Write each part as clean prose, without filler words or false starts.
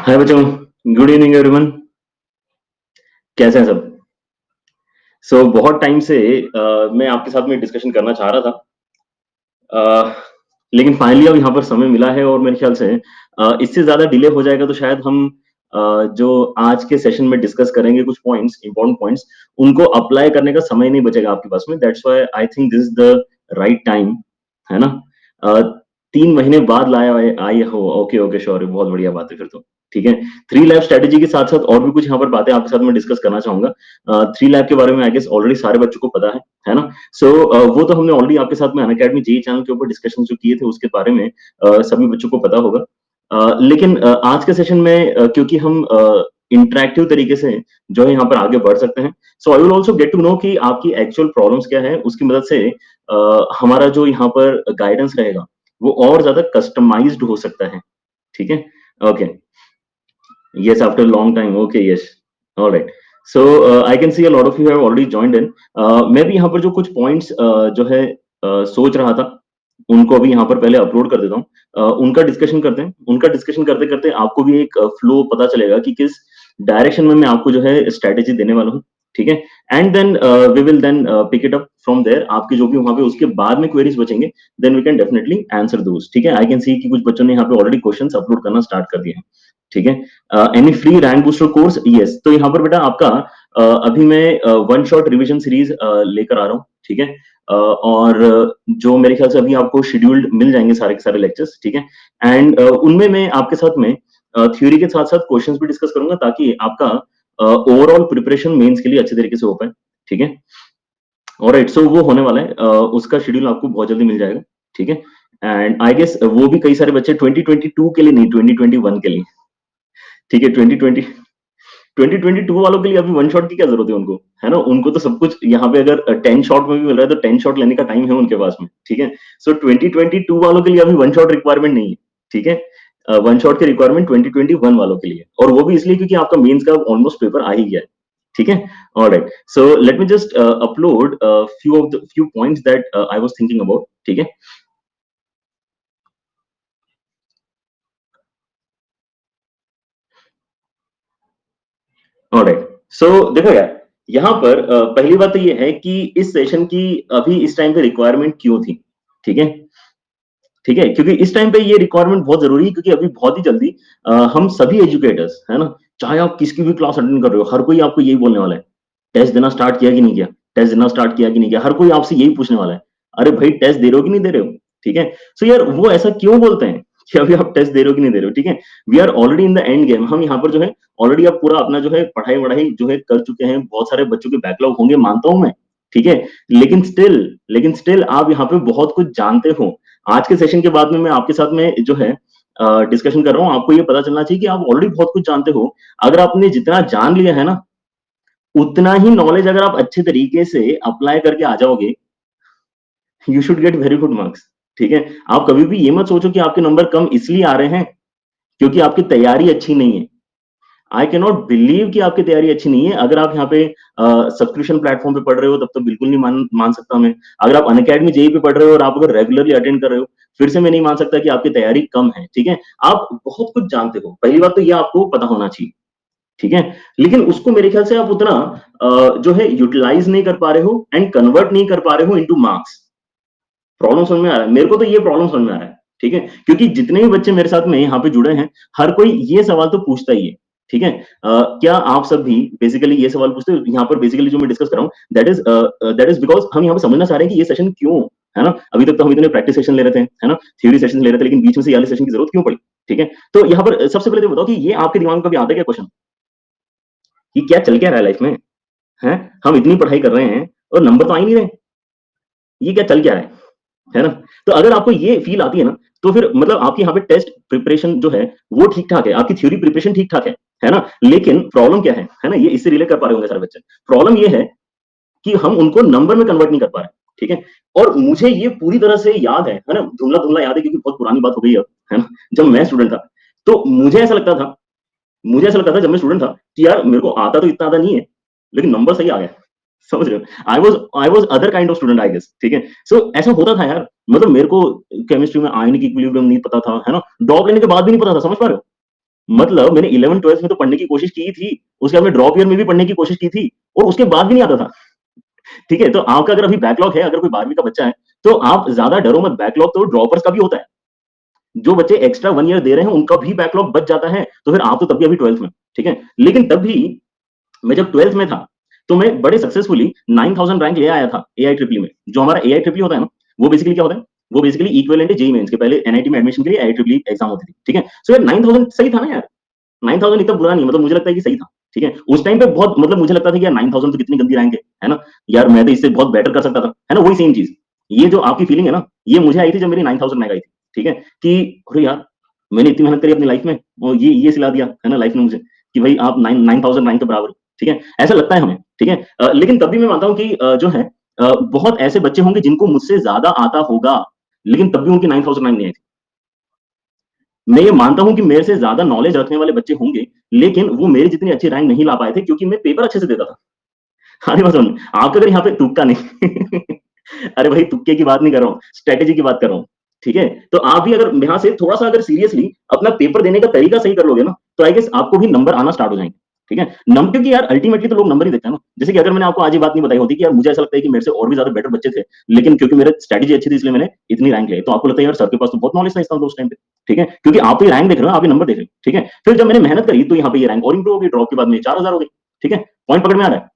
हाय बच्चों, good evening everyone. कैसे हैं सब? बहुत टाइम से मैं आपके साथ में डिस्कशन करना चाह रहा था। अ, लेकिन फाइनली अब यहाँ पर समय मिला है और मेरे ख्याल से इससे ज़्यादा डिले हो जाएगा तो शायद हम जो आज के सेशन में डिस्कस करेंगे कुछ पॉइंट्स, इंपॉर्टेंट पॉइंट्स, उनको अप्लाई करने का समय नहीं बचेगा आपके पास में। That's why I think this is the right time, है ना? अ, 3 महीने बाद लाया आई हो। ओके ओके, श्योर, बहुत बढ़िया बात है फिर तो। ठीक है। थ्री लैब स्ट्रेटेजी के साथ साथ और भी कुछ यहाँ पर बातें आपके साथ में डिस्कस करना चाहूंगा। थ्री लैब के बारे में आई गेस ऑलरेडी सारे बच्चों को पता है ना? वो तो हमने ऑलरेडी आपके साथ में अनअकैडमी जेई चैनल के ऊपर डिस्कशन जो किए थे उसके बारे में सभी बच्चों को पता होगा। लेकिन आज के सेशन में क्योंकि हम इंटरेक्टिव तरीके से जो है यहाँ पर आगे बढ़ सकते हैं, so I will also get to know कि आपकी एक्चुअल प्रॉब्लम्स क्या है। उसकी मदद से हमारा जो यहाँ पर गाइडेंस रहेगा वो और ज्यादा कस्टमाइज्ड हो सकता है। ठीक है। Okay. Yes, after a long time. Okay, yes. All right. I can see a lot of you have already joined in. मैं भी यहाँ पर जो कुछ पॉइंट्स जो है सोच रहा था उनको अभी यहाँ पर पहले अपलोड कर देता हूँ। उनका डिस्कशन करते हैं। उनका डिस्कशन करते करते आपको भी एक फ्लो पता चलेगा कि किस डायरेक्शन में मैं आपको जो है स्ट्रेटेजी देने वाला हूँ। ठीक है। And then we will then pick it up from there. आपके जो भी वहाँ पे उसके बाद में क्वेरीज बचेंगे then we can definitely answer those. ठीक है। आई कैन सी कि कुछ बच्चों ने यहाँ पे ऑलरेडी क्वेश्चंस अपलोड करना स्टार्ट कर दिए हैं। ठीक है। Any free rank booster course? Yes. तो यहाँ पर बेटा आपका अभी मैं वन शॉट रिवीजन सीरीज लेकर आ रहा हूँ। ठीक है। और जो मेरे ख्याल से अभी आपको शेड्यूल्ड मिल जाएंगे सारे के सारे लेक्चर्स। ठीक है। एंड उनमें मैं आपके साथ में थ्योरी के साथ साथ क्वेश्चंस भी डिस्कस करूंगा ताकि आपका ओवरऑल प्रिपरेशन मेंस के लिए अच्छे तरीके से हो पाए। ठीक है। ऑलराइट। वो होने वाला है। उसका शेड्यूल आपको बहुत जल्दी मिल जाएगा। ठीक है। एंड आई गेस वो भी कई सारे बच्चे 2022 के लिए नहीं, 2021 के लिए। ठीक है। 2022 वालों के लिए अभी वन शॉट की क्या जरूरत है उनको, है ना? उनको तो सब कुछ यहाँ पे अगर 10 शॉट में भी मिल रहा है तो 10 शॉट लेने का टाइम है उनके पास में। ठीक है। 2022 वालों के लिए अभी वन शॉट रिक्वायरमेंट नहीं है। ठीक है। वन शॉट की रिक्वायरमेंट 2021 वालों के लिए, और वो भी इसलिए क्योंकि आपका मेंस का ऑलमोस्ट पेपर आ ही गया है। ठीक है। Alright. Let me just upload few points that I was thinking about. ठीक है। ऑलराइट। देखो यार, यहाँ पर पहली बात तो ये है कि इस सेशन की अभी इस टाइम पे रिक्वायरमेंट क्यों थी। ठीक है। ठीक है। क्योंकि इस टाइम पे ये रिक्वायरमेंट बहुत जरूरी है क्योंकि अभी बहुत ही जल्दी हम सभी एजुकेटर्स, है ना, चाहे आप किसकी भी क्लास अटेंड कर रहे हो, हर कोई आपको यही बोलने वाला है, टेस्ट देना स्टार्ट किया कि नहीं किया, टेस्ट देना स्टार्ट किया कि नहीं किया। हर कोई आपसे यही पूछने वाला है, अरे भाई टेस्ट दे रहे हो कि नहीं दे रहे हो। ठीक है। यार वो ऐसा क्यों बोलते हैं कि अभी आप टेस्ट दे रहे हो कि नहीं दे रहे हो। ठीक है। We are already in the end game. हम यहाँ पर जो है ऑलरेडी अब पूरा अपना जो है पढ़ाई वढ़ाई जो है कर चुके हैं। बहुत सारे बच्चों के बैकलॉग होंगे मानता हूं मैं। ठीक है। लेकिन स्टिल आप यहाँ पे बहुत कुछ जानते हो। आज के सेशन के बाद में मैं आपके साथ में जो है डिस्कशन कर रहा हूँ, आपको ये पता चलना चाहिए कि आप ऑलरेडी बहुत कुछ जानते हो। अगर आपने जितना जान लिया है ना, उतना ही नॉलेज अगर आप अच्छे तरीके से अप्लाई करके आ जाओगे, you should get very good marks. ठीक है। आप कभी भी ये मत सोचो कि आपके नंबर कम इसलिए आ रहे हैं क्योंकि आपकी तैयारी अच्छी नहीं है। आई कैन नॉट बिलीव कि आपकी तैयारी अच्छी नहीं है। अगर आप यहाँ पे सब्सक्रिप्शन प्लेटफॉर्म पे पढ़ रहे हो तब तो बिल्कुल नहीं मान सकता मैं। अगर आप अनअकैडमी जेई पे पढ़ रहे हो और आप अगर रेगुलरली अटेंड कर रहे हो, फिर से मैं नहीं मान सकता कि आपकी तैयारी कम है। ठीक है। आप बहुत कुछ जानते हो, पहली बात तो ये आपको पता होना चाहिए। ठीक है। लेकिन उसको मेरे ख्याल से आप उतना जो है यूटिलाइज नहीं कर पा रहे हो एंड कन्वर्ट नहीं कर पा रहे हो इनटू मार्क्स। प्रॉब्लम समझ में आ रहा है? मेरे को तो ये प्रॉब्लम समझ में आ रहा है। ठीक है। क्योंकि जितने भी बच्चे मेरे साथ में यहाँ पे जुड़े हैं, हर कोई ये सवाल तो पूछता ही है। ठीक है। क्या आप सब भी बेसिकली ये सवाल पूछते हो? यहाँ पर बेसिकली जो मैं डिस्कस कर रहा हूँ दैट इज बिकॉज हम यहाँ पे समझना चाह रहे हैं कि ये सेशन क्यों, है ना? अभी तक तो हम इतने प्रैक्टिस सेशन ले रहे थे, है ना, थ्योरी सेशन ले रहे थे, लेकिन बीच में से ये वाले सेशन की जरूरत क्यों पड़ी? ठीक है। तो यहाँ पर सबसे पहले तो बताओ कि ये आपके दिमाग में कभी आता है क्या क्वेश्चन कि क्या चल क्या रहा है लाइफ में? है, हम इतनी पढ़ाई कर रहे हैं और नंबर तो आ ही नहीं रहे, ये क्या चल क्या रहा है ना? तो अगर आपको ये फील आती है ना, तो फिर मतलब आपकी यहाँ पे टेस्ट प्रिपरेशन जो है वो ठीक ठाक है, आपकी थ्योरी प्रिपरेशन ठीक ठाक है ना? लेकिन प्रॉब्लम क्या है ना? ये इससे रिलेट कर पा रहे होंगे सारे बच्चे। प्रॉब्लम ये है कि हम उनको नंबर में कन्वर्ट नहीं कर पा रहे। ठीक है। और मुझे ये पूरी तरह से याद है ना, धुंधला धुंधला याद है क्योंकि बहुत पुरानी बात हो गई अब, है ना? जब मैं स्टूडेंट था तो मुझे ऐसा लगता था जब मैं स्टूडेंट था कि यार मेरे को आता तो इतना नहीं है, लेकिन नंबर सही आ गया। समझ रहे हो? I was other kind of student I guess. ठीक है। ऐसा होता था यार। मतलब मेरे को केमिस्ट्री में आयनिक इक्विलिब्रियम नहीं पता था, है ना? ड्रॉप लेने के बाद भी नहीं पता था। समझ पा रहे हो? मतलब मैंने 11th-12th में तो पढ़ने की कोशिश की थी, उसके बाद में ड्रॉप ईयर में भी पढ़ने की कोशिश की थी और उसके बाद भी नहीं आता था। ठीक है? तो आपका अगर अभी बैकलॉग है, अगर कोई 12वीं का बच्चा है, तो आप ज़्यादा डरो मत, बैकलॉग तो ड्रॉपर्स का भी होता है। जो बच्चे एक्स्ट्रा 1 ईयर दे रहे हैं, उनका भी बैकलॉग बच जाता है, तो फिर आप तो तब भी अभी 12th में, ठीक है? लेकिन तब भी मैं जब 12th में था, तो मैं बड़े सक्सेसफुली 9000 रैंक ले आया था एआईट्रिपल में। जो हमारा एआईट्रिपल होता है ना, वो बेसिकली क्या होता है? वो बेसिकली इक्विवेलेंट है जेईई मेंस के। पहले एनआईटी में एडमिशन के लिए एआईट्रिपल एग्जाम होती थी, ठीक है? सो यार 9000 सही था ना यार? 9000 इतना बुरा नहीं, मतलब मुझे लगता है कि सही था, ठीक है? उस टाइम पे बहुत, मतलब मुझे लगता था कि यार 9000 तो कितनी गंदी रैंक है ना? यार मैं तो इससे बहुत बेटर कर सकता था, है ना? वही सेम चीज़। ये जो आपकी फीलिंग है ना, ये मुझे आई थी जब मेरी 9000 रैंक आई थी, ठीक है? कि अरे यार, मैंने इतनी मेहनत करी अपनी लाइफ में और ये सिला दिया, है ना, लाइफ ने मुझे कि भाई आप 9000 रैंक के बराबर हो, ठीक है? ऐसा लगता है हमें, ठीक है? लेकिन तब भी मैं मानता हूँ कि जो है बहुत ऐसे बच्चे होंगे जिनको मुझसे ज़्यादा आता होगा, लेकिन तब भी उनकी 9000 रैंक नहीं आई थी। मैं ये मानता हूँ कि मेरे से ज़्यादा नॉलेज रखने वाले बच्चे होंगे, लेकिन वो मेरी जितनी अच्छी रैंक नहीं ला पाए थे क्योंकि मैं पेपर अच्छे से देता था। हाँ, नहीं बात समझ, आपका अगर यहाँ पे तुक्का नहीं अरे भाई तुक्के की बात नहीं कर रहा हूँ, स्ट्रैटेजी की बात कर रहा हूँ, ठीक है? तो आप भी अगर यहाँ से थोड़ा-सा अगर सीरियसली अपना पेपर देने का तरीका सही कर लोगे ना, तो आई गेस आपको भी नंबर आना स्टार्ट हो जाएँगे, ठीक है? क्योंकि यार अल्टीमेटली तो लोग नंबर ही देखते हैं ना। जैसे कि अगर मैंने आपको आज ये बात नहीं बताई होती कि यार मुझे ऐसा लगता है कि मेरे से और भी ज़्यादा बेटर बच्चे थे, लेकिन क्योंकि मेरी स्ट्रैटेजी अच्छी थी इसलिए मैंने इतनी रैंक लाई। तो आपको लगता है यार सर के पास तो बहुत नॉलेज था इसका तो उस टाइम पे, ठीक है? क्योंकि आप तो ये रैंक देख रहे हो, आप ये नंबर देख रहे हो, ठीक है? फिर जब मैंने मेहनत करी तो यहाँ पे ये रैंक और इंप्रूव हो गई, ड्रॉप के बाद में 4000 हो गई, ठीक है? पॉइंट पकड़ में आ रहा है?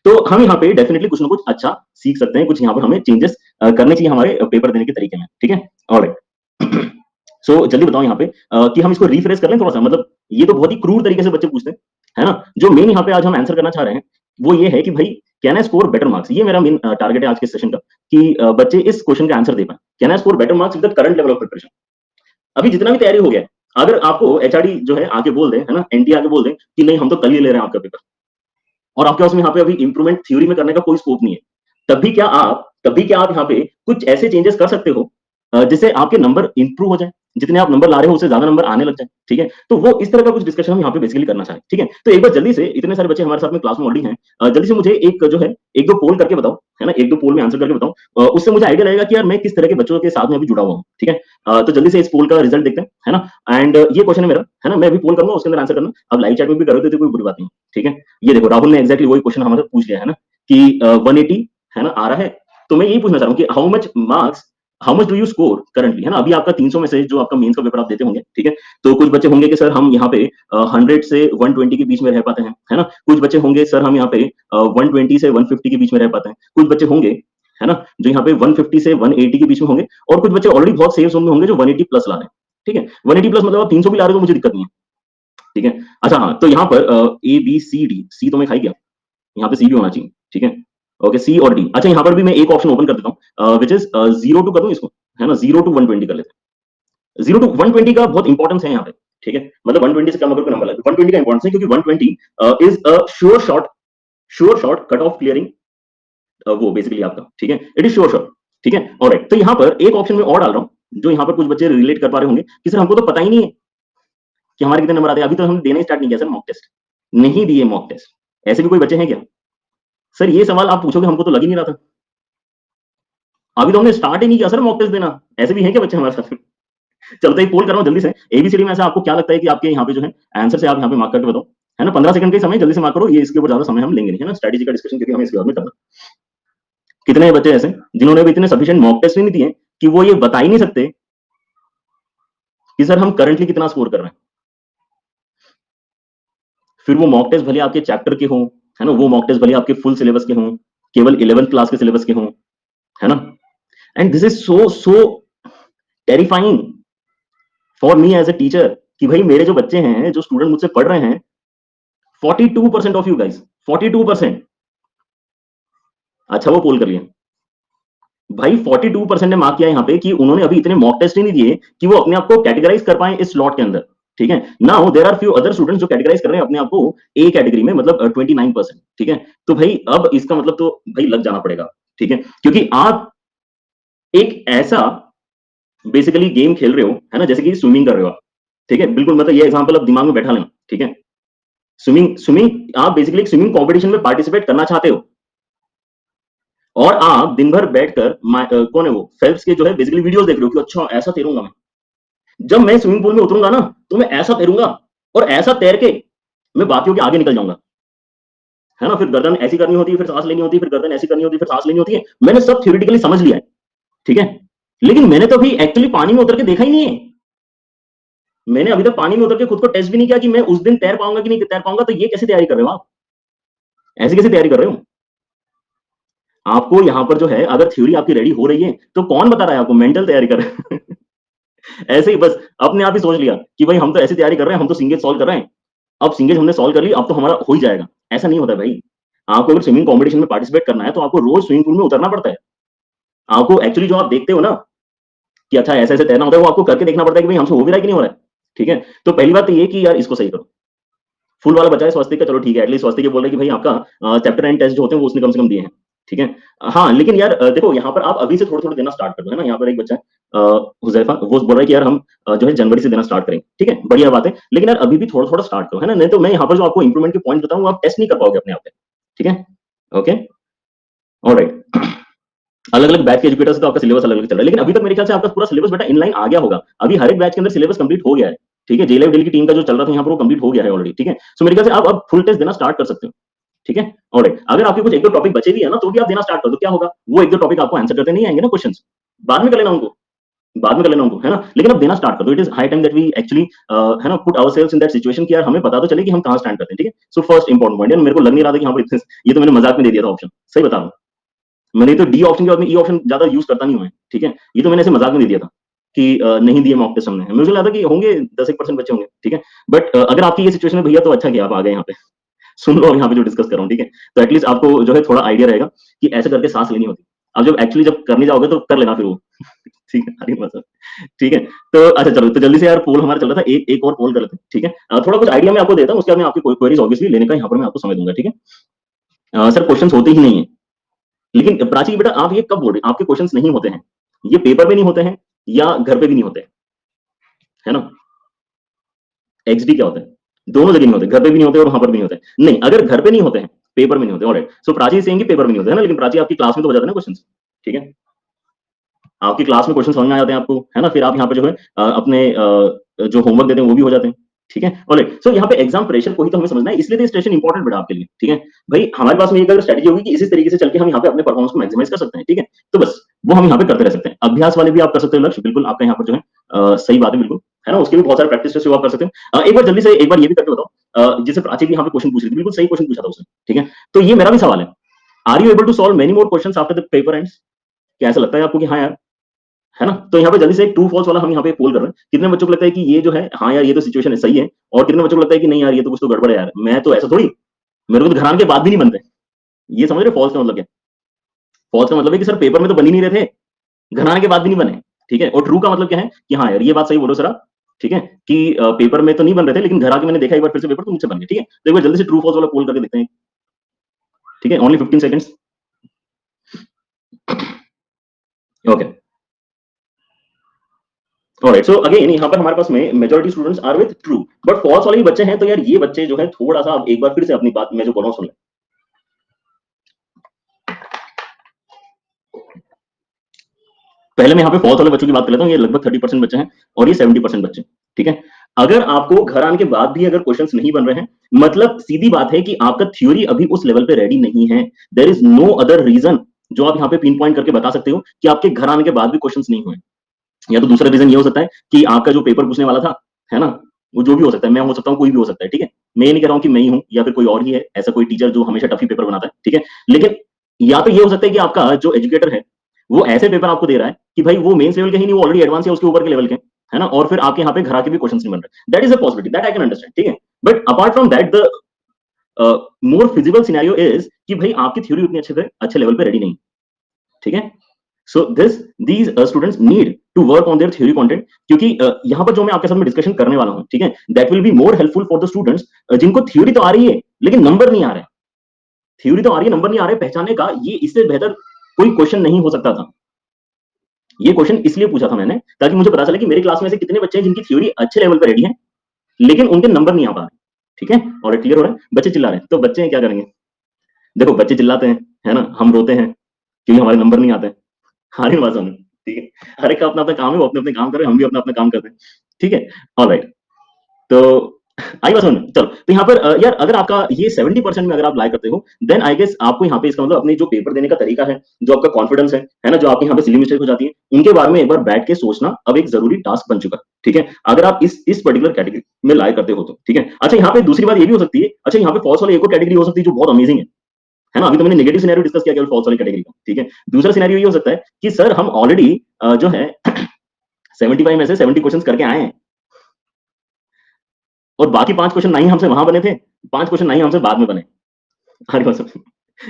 तो हम यहाँ पे डेफिनिटली कुछ ना कुछ अच्छा सीख सकते हैं, कुछ यहाँ पर हमें चेंजेस करने चाहिए हमारे पेपर देने के तरीके में, ठीक है? ऑलराइट। सो जल्दी बताओ यहाँ पे कि हम इसको रिफ्रेश कर लें थोड़ा-सा, मतलब ये तो बहुत ही क्रूर तरीके से बच्चे पूछते हैं, है ना? जो मेन यहाँ पे आज हम आंसर करना चाह रहे हैं, वो ये है कि भाई can I score better marks? ये मेरा मेन टारगेट है आज के सेशन का कि बच्चे इस क्वेश्चन का आंसर दे पाएँ। Can I score better marks with the current level of preparation? अभी जितना भी तैयारी हो गया है, अगर आपको एचआरडी जो है आके बोल दे, है ना? एनटी आके बोल दे कि नहीं हम तो कल ही ले रहे हैं आपका पेपर। और आपके पास में यहाँ पे अभी इंप्रूवमेंट थ्योरी में करने का कोई स्कोप नहीं है। तब भी क्या आप यहाँ पे कुछ ऐसे चेंजेस कर सकते हो जिससे आपके नंबर इंप्रूव हो जाए। जितने आप नंबर ला रहे हो उससे ज़्यादा नंबर आने लग जाए, ठीक है? तो वो इस तरह का कुछ डिस्कशन हम यहाँ पे बेसिकली करना चाहें, ठीक है? तो एक बार जल्दी से, इतने सारे बच्चे हमारे साथ में क्लास में ऑलरेडी हैं, जल्दी से मुझे एक जो है 1-2 पोल करके बताओ, है ना? 1-2 पोल में आंसर करके बताओ। उससे मुझे आइडिया लगेगा कि यार मैं किस तरह के बच्चों के साथ में अभी जुड़ा हुआ हूँ, ठीक है? तो जल्दी से इस पोल का रिजल्ट देखते हैं, है ना? एंड ये क्वेश्चन है मेरा, है ना? मैं अभी पोल करूँगा उसके अंदर आंसर करना। अब लाइव चैट में भी करोगे तो कोई बुरी बात नहीं, ठीक है? ये देखो राहुल ने एग्ज़ैक्टली वही क्वेश्चन हमारे से पूछ लिया है ना कि 180 है ना आ रहा है। तो मैं यही पूछना चाह रहा हूँ कि how much do you score currently, है ना? अभी आपका 300 में से जो आपका मेंस का पेपर आप देते होंगे, ठीक है? तो कुछ बच्चे होंगे कि सर हम यहाँ पे 100 से 120 के बीच में रह पाते हैं, है ना? कुछ बच्चे होंगे सर हम यहाँ पे 120 से 150 के बीच में रह पाते हैं। कुछ बच्चे होंगे, है ना? जो यहाँ पे 150 से 180 के बीच में होंगे और कुछ बच्चे ऑलरेडी बहुत सेफ ज़ोन में होंगे जो 180 प्लस ला रहे हैं, ठीक है? 180 प्लस मतलब आप 300 भी ला रहे हो तो मुझे दिक्कत नहीं है, ठीक है? अच्छा हाँ, तो यहाँ पर ए, बी, सी, डी, सी तो मैं खा ही गया। यहाँ पे सी भी होना चाहिए, ठीक है? ओके, सी और डी। अच्छा यहाँ पर भी मैं एक ऑप्शन ओपन कर देता हूँ व्हिच इज़ 0 टू कर दूँ इसको, है ना? 0 टू 120 कर लेते हैं। 0 टू 120 का बहुत इंपॉर्टेंस है यहाँ पे, ठीक है? मतलब 120 से कम अगर कोई नंबर लगे, 120 का इंपॉर्टेंस है क्योंकि 120 is a sure shot cut off clearing वो बेसिकली आपका, ठीक है? इट इज़ श्योर शॉट, ठीक है? ऑलराइट, तो यहाँ पर एक ऑप्शन मैं और डाल रहा हूँ, जो यहाँ पर कुछ बच्चे रिलेट कर पा रहे होंगे कि सर हमको तो पता ही नहीं है कि हमारे कितने नंबर आते हैं, अभी तो हमने देना ही स्टार्ट नहीं किया सर मॉक टेस्ट। नहीं दिए मॉक टेस्ट, ऐसे भी कोई बच्चे हैं क्या? सर ये सवाल आप पूछोगे हमको तो लग ही नहीं रहा था। अभी तो हमने स्टार्ट ही नहीं किया सर मॉक टेस्ट देना। ऐसे भी हैं क्या बच्चे हमारे साथ में? चलो तो एक पोल कर रहा हूँ जल्दी से। एबीसीडी में ऐसा आपको क्या लगता है कि आपके यहाँ पे जो है आंसर से आप यहाँ पे मार्क करके बताओ। है ना? 15 सेकंड का ही समय, जल्दी से मार्क करो। ये इसके ऊपर ज़्यादा समय हम लेंगे नहीं, है ना? स्ट्रैटेजी का डिस्कशन क्योंकि हमें इसके बाद में करना है। कितने बच्चे ऐसे जिन्होंने अभी इतने सफिशिएंट मॉक टेस्ट ही नहीं दिए कि वो ये बता ही नहीं सकते कि सर हम करंटली कितना स्कोर कर रहे हैं। फिर वो मॉक टेस्ट भले आपके चैप्टर के हों, है ना? वो मॉक टेस्ट भले आपके फुल सिलेबस के हों, केवल 11th क्लास के सिलेबस के हों, है ना? And this is so terrifying for me as a teacher कि भाई मेरे जो बच्चे हैं, जो स्टूडेंट मुझसे पढ़ रहे हैं, 42% ऑफ यू गाइस, 42%। अच्छा वो पोल कर लिया भाई, 42% ने मार्क किया यहाँ पे कि उन्होंने अभी इतने मॉक टेस्ट ही नहीं दिए कि वो अपने आप को कैटेगराइज कर पाए इस स्लॉट के अंदर, ठीक है? Now there are few other students जो कैटेगराइज कर रहे हैं अपने आप को ए कैटेगरी में, मतलब 29%, ठीक है? तो भाई अब इसका मतलब तो भाई लग जाना पड़ेगा, ठीक है? क्योंकि आप एक ऐसा बेसिकली गेम खेल रहे हो, है ना? जैसे कि स्विमिंग कर रहे हो आप, ठीक है? बिल्कुल, मतलब ये एग्जांपल अब दिमाग में बैठा लेना, ठीक है? स्विमिंग स्विमिंग आप बेसिकली एक स्विमिंग कॉम्पिटिशन में पार्टिसिपेट करना चाहते हो और आप दिन भर बैठकर कौन है वो फेल्प्स के जो है बेसिकली वीडियोस देख रहे हो कि अच्छा ऐसा तैरूंगा मैं। जब मैं स्विमिंग पूल में उतरूंगा ना तो मैं ऐसा तैरूंगा और ऐसा तैर के मैं बाकियों के आगे निकल जाऊंगा, है ना? फिर गर्दन ऐसी करनी होती है, फिर सांस लेनी होती है, फिर गर्दन ऐसी करनी होती है, फिर सांस लेनी होती है। मैंने सब थ्योरेटिकली समझ लिया है, ठीक है? लेकिन मैंने तो अभी एक्चुअली पानी में उतर के देखा ही नहीं है। मैंने अभी तक पानी में उतर के खुद को टेस्ट भी नहीं किया कि मैं उस दिन तैर पाऊंगा कि नहीं तैर पाऊंगा। तो ये कैसे तैयारी कर रहे हो आप? ऐसी कैसे तैयारी कर रहे हो? आपको यहाँ पर जो है, अगर थ्योरी आपकी रेडी हो रही है, तो कौन बता रहा है आपको मेंटल तैयारी कर रहे हैं? ऐसे ही बस अपने आप ही सोच लिया कि भाई हम तो ऐसी तैयारी कर रहे हैं, हम तो सिंगेज सॉल्व कर रहे हैं। अब सिंगेज हमने सॉल्व कर ली, अब तो हमारा हो ही जाएगा। ऐसा नहीं होता भाई। आपको अगर स्विमिंग कॉम्पिटिशन में पार्टिसिपेट करना है, तो आपको रोज स्विमिंग पूल में उतरना पड़ता है। आपको एक्चुअली जो आप देखते हो ना कि अच्छा ऐसे ऐसे तैरना होता है, वो आपको करके देखना पड़ता है कि भाई हमसे हो भी रहा है कि नहीं हो रहा है। ठीक है? तो पहली बात तो ये कि यार इसको सही करो। फुल वाला बचा है स्वस्तिक का, चलो ठीक है, एटलीस्ट स्वस्तिक ये बोल रहे हैं कि भाई आपका चैप्टर एंड टेस्ट जो होते हैं वो उसने कम से कम दिए हैं। ठीक है? हाँ, लेकिन यार देखो यहाँ पर आप अभी से थोड़ा-थोड़ा देना स्टार्ट कर दो, है ना? यहाँ पर एक बच्चा है हुज़ैफ़ा, वो बोल रहा है कि यार हम जो है जनवरी से देना स्टार्ट करेंगे। ठीक है? बढ़िया बात है। लेकिन यार अभी भी थोड़ा-थोड़ा स्टार्ट करो, है ना? नहीं तो मैं यहाँ पर जो आपको इंप्रूवमेंट के पॉइंट बताऊँ, वो आप टेस्ट नहीं कर पाओगे अपने आप पे। ठीक है? ओके? ऑलराइट। अलग-अलग बैच के एजुकेटर्स से तो आपका सिलेबस अलग-अलग चल रहा है। लेकिन अभी तक मेरे ख्याल से आपका पूरा सिलेबस बेटा इनलाइन आ गया होगा। अभी हर एक बैच के अंदर सिलेबस कंप्लीट हो गया है। ठीक है? जेईई दिल्ली की टीम का जो चल रहा था यहाँ पर वो कंप्लीट हो गया है ऑलरेडी। ठीक है? सो मेरे ख्याल से आप अब फुल टेस्ट देना स्टार्ट कर सकते हो। ठीक है? ऑलराइट। अगर आपके कुछ 1-2 टॉपिक बचे भी है ना, तो भी आप देना स्टार्ट कर दो, क्या होगा? वो 1-2 टॉपिक आपको आंसर करते नहीं आएँगे ना क्वेश्चंस। बाद में कर लेना उनको, बाद में कर लेना उनको, है ना? लेकिन अब देना स्टार्ट कर दो। It is high time that we actually है ना, put ourselves in that situation कि यार हमें पता तो चले कि हम कहाँ स्टैंड करते हैं। ठीक है? सो फर्स्ट इंपॉर्टेंट पॉइंट, मेरे को लग नहीं रहा था कि हाँ, इतने ये तो मैंने मज़ाक में दे दिया था ऑप्शन। सही बता रहा हूँ। मैंने तो डी ऑप्शन के बाद में ई ऑप्शन ज़्यादा यूज़ करता नहीं हूँ मैं। ठीक है? ये तो मैंने ऐसे मज़ाक में दे दिया था कि नहीं दिए मॉक टेस्ट हमने। मुझे लगा था कि होंगे 10-1% बच्चे होंगे। ठीक है? बट अगर आपकी ये सिचुएशन है भैया, तो अच्छा किया आप आ गए यहाँ पे। सुन लो अब यहाँ पे जो डिस्कस कर रहा हूँ, ठीक है? तो एटलीस्ट आपको जो है थोड़ा आइडिया रहेगा कि ऐसे करके सांस लेनी होती है। अब जब एक्चुअली जब करने जाओगे तो कर लेना फिर वो। ठीक है? अरे मतलब ठीक है? तो अच्छा चलो, तो जल्दी से यार पोल हमारा चल रहा था, एक और पोल कर लेते हैं, ठीक है? थोड़ा कुछ आइडिया मैं आपको देता हूँ, उसके बाद मैं आपकी क्वेरीज ऑब्वियसली लेने का यहाँ पर मैं आपको समय दूँगा, ठीक है? सर क्वेश्चंस होते ही नहीं है, लेकिन प्राची बेटा आप ये कब बोल रहे हैं? आपके क्वेश्चंस नहीं होते हैं, ये पेपर में नहीं होते हैं या घर पे भी नहीं होते हैं, है ना? एक्सडी क्या होता है? दोनों जगह नहीं होते, घर पे भी नहीं होते और वहाँ पर भी नहीं होते। नहीं, अगर घर पे नहीं होते हैं, पेपर में नहीं होते, alright. So Prachi is saying कि पेपर में नहीं होते, है ना? लेकिन प्राची आपकी क्लास में तो हो जाते हैं ना क्वेश्चंस, ठीक है? आपकी क्लास में क्वेश्चन समझ में आ जाते हैं आपको, है ना? फिर आप यहाँ पे जो है अपने जो होमवर्क देते हैं वो भी हो जाते हैं, ठीक है? ऑलराइट। सो यहाँ पे एग्जाम प्रेशर को ही तो हमें समझना है, इसलिए तो स्टेशन इंपॉर्टेंट बेटा आपके लिए, ठीक है? भाई हमारे पास में एक अगर स्ट्रेटजी होगी कि इसी तरीके से चल के हम यहाँ पे अपने परफॉर्मेंस को मैक्सिमाइज कर सकते हैं, ठीक है? तो बस वो हम यहाँ पे करते रह सकते हैं। अभ्यास वाले भी आप कर सकते हो लक्ष्य, बिल्कुल आपका यहाँ पर जो है सही बात है बिल्कुल, है ना? उसके भी बहुत सारे प्रैक्टिस टेस्ट आप कर सकते हैं। एक बार जल्दी से एक बार ये भी करके बताओ, जैसे प्राची भी यहाँ पे क्वेश्चन पूछ रही थी, बिल्कुल सही क्वेश्चन पूछा था उसने, ठीक है? तो ये मेरा भी सवाल है, are you able to solve many more questions after the paper ends? क्या ऐसा लगता है आपको कि हाँ यार, है ना? तो यहाँ पे जल्दी से एक ट्रू फॉल्स वाला हम यहाँ पे पोल कर रहे हैं। कितने बच्चों को लगता है कि ये जो है, हाँ यार ये तो सिचुएशन है, सही है, और कितने बच्चों को लगता है कि नहीं यार ये तो कुछ तो गड़बड़ है यार, मैं तो ऐसा थोड़ी, मेरे को तो घराने के बाद भी नहीं बनते। ये समझ रहे फॉल्स का मतलब क्या? फॉल्स का मतलब है कि सर पेपर में तो बन ही नहीं रहे थे, घराने के बाद भी नहीं बने, ठीक है? और ट्रू का मतलब क्या है कि हाँ यार ये बात सही बोलो सर आप, ठीक है? कि पेपर में तो नहीं बन रहे थे, लेकिन घर आके मैंने देखा एक बार फिर से पेपर, तो मुझसे बन गए, ठीक है? तो एक बार जल्दी से ट्रू फॉल्स वाला पोल करके देखते हैं, ठीक है? Only 15 seconds. Okay, alright. So again यहाँ पर हमारे पास में majority students are with true, but false वाले भी बच्चे हैं, तो यार ये बच्चे जो है थोड़ा सा आप एक बार फिर से अपनी बात मैं जो बोल रहा हूँ सुन लें। पहले मैं यहाँ पे फॉल्स वाले बच्चों की बात कर लेता हूँ। ये लगभग 30% बच्चे हैं और ये 70% बच्चे, ठीक है? अगर आपको घर आने के बाद भी अगर क्वेश्चंस नहीं बन रहे हैं, मतलब सीधी बात है कि आपका थ्योरी अभी उस लेवल पे रेडी नहीं है। There is no other reason जो आप यहाँ पे पिन पॉइंट करके बता सकते हो कि आपके घर आने के बाद भी क्वेश्चंस नहीं हुए। या तो दूसरा रीजन ये हो सकता है कि आपका जो पेपर पूछने वाला था, है ना? वो जो भी हो सकता है, मैं हो सकता हूँ, कोई भी हो सकता है, ठीक है? मैं ये नहीं कह रहा हूँ कि मैं ही हूँ या फिर कोई और ही है, ऐसा कोई टीचर जो हमेशा टफ ही पेपर बनाता है, ठीक है? लेकिन या तो ये हो सकता है कि आपका जो एजुकेटर है, वो ऐसे पेपर आपको दे रहा है कि भाई वो मेंस लेवल के ही नहीं, वो ऑलरेडी एडवांस या उसके ऊपर के लेवल के, है ना? और फिर आपके यहाँ पे घर आके भी क्वेश्चंस नहीं बन रहे। That is a possibility, that I can understand, ठीक है? But apart from that the more feasible scenario is कि भाई आपकी थ्योरी उतनी अच्छे लेवल पे रेडी नहीं, ठीक है? So these students need to work on their theory content, क्योंकि यहाँ पर जो मैं आपके साथ में डिस्कशन करने वाला हूँ, ठीक है? That will be more helpful for the students जिनको थ्योरी तो आ रही है लेकिन नंबर नहीं आ रहे। थ्योरी तो आ रही है, नंबर नहीं आ रहे, पहचानने का ये इससे बेहतर कोई क्वेश्चन नहीं हो सकता था। ये क्वेश्चन इसलिए पूछा था मैंने ताकि मुझे पता चले कि मेरी क्लास में ऐसे कितने बच्चे हैं जिनकी थ्योरी अच्छे लेवल पर रेडी है लेकिन उनके नंबर नहीं आ पा रहे, ठीक है? और क्लियर हो रहा है? बच्चे चिल्ला रहे हैं, तो बच्चे क्या करेंगे? देखो बच्चे चिल्लाते हैं, है ना? हम रोते हैं क्योंकि हमारे नंबर नहीं आते हैं। हमारी बात समझ, ठीक है? हर एक का अपना-अपना काम है, वो अपने-अपने काम कर रहे हैं, हम भी अपना-अपना काम करते हैं, ठीक है? ऑलराइट। तो आई बात समझ में? चलो, तो यहाँ पर यार अगर आपका ये 70% में अगर आप लाइक करते हो, देन आई गेस आपको यहाँ पे इसका मतलब अपने जो पेपर देने का तरीका है, जो आपका कॉन्फिडेंस है ना? जो आपकी यहाँ पे सिली मिस्टेक हो जाती है, उनके बारे में एक बार बैठ के सोचना अब एक ज़रूरी टास्क बन चुका है, ठीक है? अगर आप इस पर्टिकुलर कैटेगरी में लाइक करते हो तो, ठीक है? अच्छा यहाँ पे दूसरी बात ये भी हो सकती है, अच्छा यहाँ पे फॉल्स वाली एक और कैटेगरी हो सकती है जो बहुत अमेजिंग है ना? अभी तो मैंने नेगेटिव सिनेरियो डिस्कस किया केवल फॉल्स वाली कैटेगरी का, ठीक है? दूसरा सिनेरियो ये हो सकता है कि सर हम ऑलरेडी जो है 75 में से 70 क्वेश्चंस करके आए हैं और बाकी 5 क्वेश्चन ना ही हमसे वहां बने थे, 5 क्वेश्चन ना ही हमसे बाद में बने। अरे बस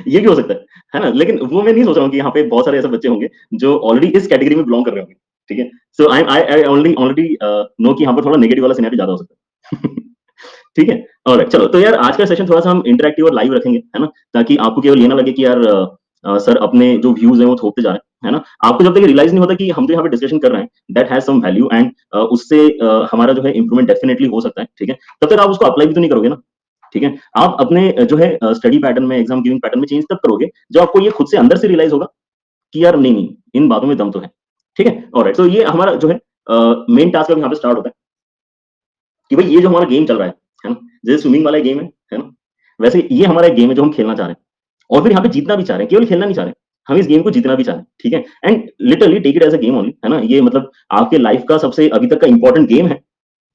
ये भी हो सकता है ना? लेकिन वो मैं नहीं सोच रहा हूँ कि यहाँ पे बहुत सारे ऐसे बच्चे होंगे जो ऑलरेडी इस कैटेगरी में बिलोंग कर रहे होंगे, ठीक है? सो आई ओनली ऑलरेडी नो कि यहाँ पर थोड़ा नेगेटिव वाला सिनेरियो ज्यादा हो सकता है। ठीक है? ऑलराइट, चलो तो यार आज का सेशन थोड़ा-सा हम इंटरैक्टिव और लाइव रखेंगे, है ना? ताकि आपको केवल ये ना लगे कि यार सर अपने जो व्यूज़ हैं वो थोपते जा रहे हैं, है ना? आपको जब तक ये रियलाइज़ नहीं होता कि हम जो यहाँ पे डिस्कशन कर रहे हैं, that has some value and उससे हमारा जो है इम्प्रूवमेंट डेफिनिटली हो सकता है, ठीक है? तब तक आप उसको अप्लाई भी तो नहीं करोगे ना, ठीक है? आप अपने जो है स्टडी पैटर्न में, एग्ज़ाम गिविंग पैटर्न में चेंज तब करोगे, जब आपको ये खुद से अंदर से रियलाइज़ होगा कि यार नहीं, नहीं, इन बातों में दम तो है, ठीक है? ऑलराइट, तो ये हमारा जो है मेन टास्क अब यहाँ पे स्टार्ट होता है कि भाई ये जो हमारा गेम चल रहा है ना? जैसे स्विमिंग वाला गेम है ना? वैसे ये हमारा एक गेम है जो हम खेलना चाह रहे हैं और फिर यहाँ पे जीतना भी चाह रहे हैं, केवल खेलना नहीं चाह रहे हैं। हम इस गेम को जीतना भी चाह रहे हैं, ठीक है? And literally take it as a game only, है ना? ये मतलब आपके लाइफ का सबसे अभी तक का इंपॉर्टेंट गेम है,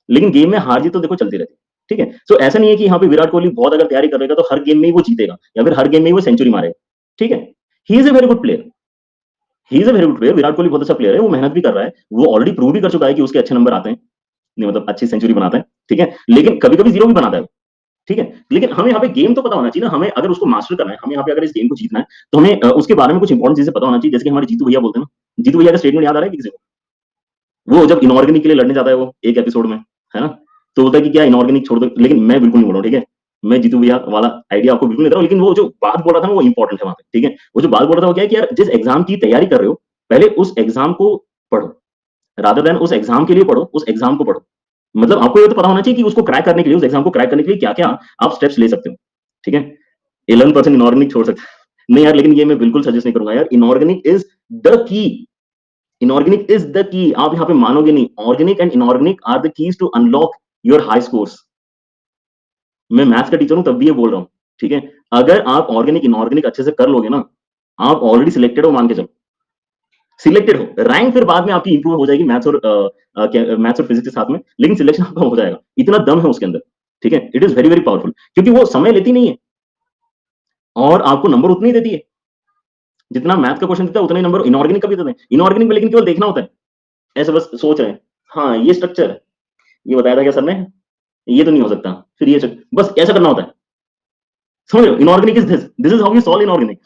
लेकिन गेम में हार-जीत तो देखो चलती रहती है, ठीक है? सो ऐसा नहीं है कि यहाँ पे विराट कोहली बहुत अगर तैयारी कर रहेगा तो हर गेम में ही वो जीतेगा या फिर हर गेम में ही वो सेंचुरी मारेगा, ठीक है? He is a very good player. He is a very good player. Virat Kohli बहुत अच्छा प्लेयर है, वो मेहनत भी कर रहा है। वो ऑलरेडी प्रूव भी कर चुका है कि उसके अच्छे नंबर आते हैं। नहीं मतलब अच्छी सेंचुरी बनाता है, ठीक है? लेकिन कभी-कभी ज़ीरो भी बनाता है वो, ठीक है? लेकिन हमें यहाँ पे गेम तो पता होना चाहिए ना, हमें अगर उसको मास्टर करना है, हमें यहाँ पे अगर इस गेम को जीतना है, तो हमें उसके बारे में कुछ इंपॉर्टेंट चीज़ें पता होना चाहिए, जैसे कि हमारे जीतू भैया बोलते हैं ना, जीतू भैया का स्टेटमेंट याद आ रहा है किसी को? वो जब इनऑर्गेनिक के लिए लड़ने जाता है वो, एक एपिसोड में, है ना? तो बोलता है कि क्या इनऑर्गेनिक छोड़ दो, लेकिन मैं बिल्कुल नहीं बोल रहा हूँ, ठीक है? मैं जीतू भैया वाला आइडिया आपको बिल्कुल नहीं दे रहा हूँ, लेकिन वो जो बात बोल रहा था ना, वो इंपॉर्टेंट है वहाँ पे, ठीक है? वो जो बात बोल रहा था वो क्या है कि यार जिस एग्ज़ाम की तैयारी कर रहे हो, पहले उस एग्ज़ाम को पढ़ो, रादर देन उस एग्ज़ाम के लिए पढ़ो, उस एग्ज़ाम को पढ़ो। मतलब आपको ये तो पता होना चाहिए कि उसको क्रैक करने के लिए, उस एग्ज़ाम को क्रैक करने के लिए क्या-क्या आप स्टेप्स ले सकते हो, ठीक है? 11% इनऑर्गेनिक छोड़ सकते हैं। नहीं यार, लेकिन ये मैं बिल्कुल सजेस्ट नहीं करूँगा यार, inorganic is the key. Inorganic is the key. आप यहाँ पे मानोगे नहीं, organic and inorganic are the keys to unlock your high scores. मैं मैथ्स का टीचर हूँ तब भी ये बोल रहा हूँ, ठीक है? अगर आप ऑर्गेनिक, इनऑर्गेनिक अच्छे से कर लोगे ना, आप ऑलरेडी सिलेक्टेड हो मान के चलो। सिलेक्टेड हो, रैंक फिर बाद में आपकी इंप्रूव हो जाएगी मैथ्स और क्या मैथ्स और फिजिक्स के साथ में, लेकिन सिलेक्शन आपका हो जाएगा। इतना दम है उसके अंदर, ठीक है? It is very, very powerful क्योंकि वो समय लेती नहीं है और आपको नंबर उतने ही देती है। जितना मैथ का क्वेश्चन देता है उतना ही नंबर इनऑर्गेनिक का भी देते हैं। इनऑर्गेनिक में लेकिन केवल देखना होता है। ऐसे बस सोच रहे हैं, हाँ, ये स्ट्रक्चर है। ये बताया था क्या सर ने? ये तो नहीं हो सकता। फिर ये बस ऐसा करना होता है। समझ रहे हो? Inorganic is this. This is how you solve inorganic.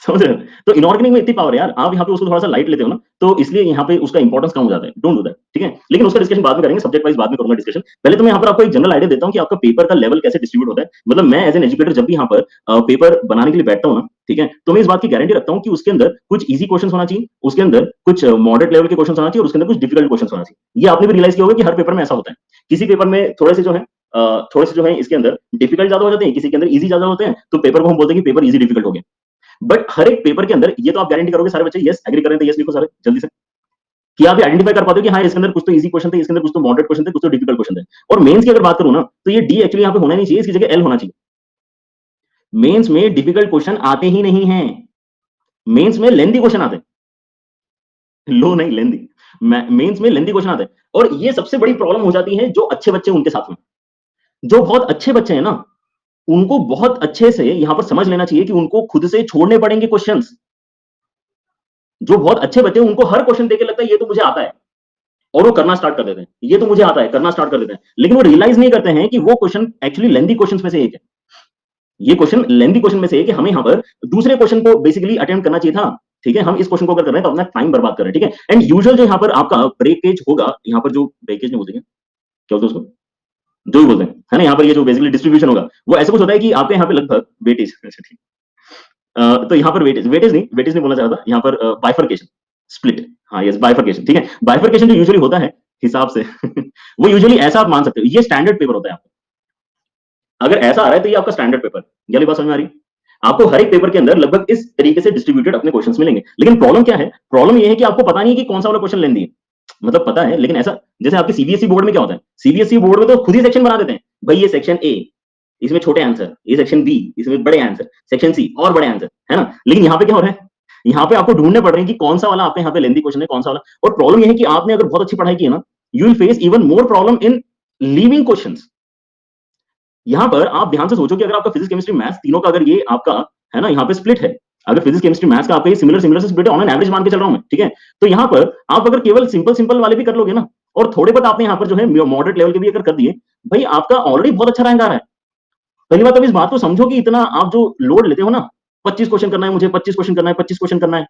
समझ रहे हो? तो इनऑर्गेनिक में इतनी पावर है यार, आप यहाँ पे उसको थोड़ा-सा लाइट लेते हो ना, तो इसलिए यहाँ पे उसका इंपॉर्टेंस कम हो जाता है। डोंट डू दैट, ठीक है? लेकिन उसका डिस्कशन बाद में करेंगे, सब्जेक्ट वाइज़ बाद में करूँगा डिस्कशन। पहले तो मैं यहाँ पर आपको एक जनरल आइडिया देता हूँ कि आपका पेपर का लेवल कैसे डिस्ट्रीब्यूट होता है। मतलब मैं एज़ एन एजुकेटर जब भी यहाँ पर पेपर बनाने के लिए बैठता हूँ ना, ठीक है? तो मैं इस बात की गारंटी रखता हूँ कि उसके अंदर कुछ ईज़ी क्वेश्चन्स होना चाहिए, उसके अंदर कुछ मॉडरेट लेवल के क्वेश्चन्स होना चाहिए और उसके अंदर कुछ डिफिकल्ट क्वेश्चन्स होना चाहिए। ये आपने भी रियलाइज़ किया होगा कि हर पेपर में ऐसा होता है। किसी पेपर में थोड़े से जो है इसके अंदर डिफिकल्ट ज़्यादा हो जाते हैं, किसी के अंदर ईज़ी ज़्यादा होते हैं, तो पेपर को हम बोलते हैं कि पेपर ईज़ी डिफिकल्ट हो गया। बट हर एक पेपर के अंदर ये तो आप गारंटी करोगे सारे बच्चे यस एग्री कर रहे हैं तो यस लिखो सारे जल्दी से कि आप ये आइडेंटिफाई कर पाते हो कि हाँ इसके अंदर कुछ तो इजी क्वेश्चन थे, इसके अंदर कुछ तो मॉडरेट क्वेश्चन थे, कुछ तो डिफिकल्ट क्वेश्चन थे। और मेंस की अगर बात करूं ना तो ये डी एक्चुअली यहाँ पे होना नहीं चाहिए, इसकी जगह एल होना चाहिए। मेंस में डिफिकल्ट क्वेश्चन आते ही नहीं है, मेंस में लेंदी क्वेश्चन आते हैं, लो नहीं लेंदी। मेंस में लेंदी क्वेश्चन आते हैं और ये सबसे बड़ी प्रॉब्लम हो जाती है जो अच्छे बच्चे उनके साथ में। जो बहुत अच्छे बच्चे हैं ना, उनको बहुत अच्छे से यहां पर समझ लेना चाहिए कि उनको खुद से छोड़ने पड़ेंगे क्वेश्चंस। जो बहुत अच्छे बच्चे हैं उनको हर क्वेश्चन देख के लगता है ये तो मुझे आता है और वो करना स्टार्ट कर देते हैं, ये तो मुझे आता है करना स्टार्ट कर देते हैं, लेकिन वो रियलाइज नहीं करते हैं कि वो क्वेश्चन एक्चुअली लेंदी क्वेश्चन में से एक है। ये क्वेश्चन लेंदी क्वेश्चन में से एक है, हमें यहाँ पर दूसरे क्वेश्चन को बेसिकली अटेम्प्ट करना चाहिए था। ठीक है, हम इस क्वेश्चन को अगर कर रहे हैं तो अपना टाइम बर्बाद कर रहे हैं। ठीक है, एंड यूजुअल जो यहाँ पर आपका ब्रेकेज होगा, यहाँ पर जो ब्रेकेज नहीं बोलते क्या बोलते हैं उसको, जो भी बोलते हैं, है ना, यहाँ पर ये जो बेसिकली डिस्ट्रीब्यूशन होगा वो ऐसा कुछ होता है कि आपके यहाँ पे लगभग वेटेज तो यहाँ पर वेटेज वेटेज नहीं बोलना चाहता, यहाँ पर बाइफरकेशन, स्प्लिट, हाँ यस बाइफरकेशन, ठीक है। बाइफरकेशन जो यूजुअली होता है हिसाब से वो यूजुअली ऐसा आप मान सकते हो, ये स्टैंडर्ड पेपर होता है आपका। अगर ऐसा आ रहा है तो ये आपका स्टैंडर्ड पेपर, ये वाली बात समझ में आ रही है? आपको हर एक पेपर के अंदर लगभग इस तरीके से डिस्ट्रीब्यूटेड अपने क्वेश्चंस मिलेंगे, लेकिन प्रॉब्लम क्या है, प्रॉब्लम ये है कि आपको पता नहीं है कि कौन सा वाला क्वेश्चन लेंदी है। मतलब पता है लेकिन ऐसा, जैसे आपके सीबीएसई बोर्ड में क्या होता है, सीबीएसई बोर्ड में तो खुद ही सेक्शन बना देते हैं भाई ये सेक्शन ए, इसमें छोटे आंसर, ये सेक्शन बी, इसमें बड़े आंसर, सेक्शन सी और बड़े आंसर, है ना? लेकिन यहाँ पे क्या हो रहा है, यहाँ पे आपको ढूंढने पड़ रहे हैं कि कौन सा वाला आपके यहाँ पे लेंथी क्वेश्चन है, कौन सा वाला। और प्रॉब्लम ये है कि आपने अगर बहुत अच्छी पढ़ाई की है ना, you will face even more problem in leaving questions. यहाँ पर आप ध्यान से सोचो कि अगर आपका फिजिक्स केमिस्ट्री मैथ्स तीनों का अगर ये आपका है ना, यहाँ पे स्प्लिट है, अगर फिजिक्स केमिस्ट्री मैथ्स का आपका ये सिमिलर सिमिलर से स्प्लिट है, ऑन एन एवरेज मान के चल रहा हूं मैं, ठीक है? तो यहाँ पर आप अगर केवल सिंपल सिंपल वाले भी कर लोगे ना, और थोड़े बहुत आपने यहाँ पर जो है मॉडरेट लेवल के भी अगर कर दिए, भाई आपका ऑलरेडी बहुत अच्छा रैंक आ रहा है। पहली बात, अब इस बात को समझो कि इतना आप जो लोड लेते हो ना, 25 क्वेश्चन करना है मुझे, 25 क्वेश्चन करना है, 25 क्वेश्चन करना है।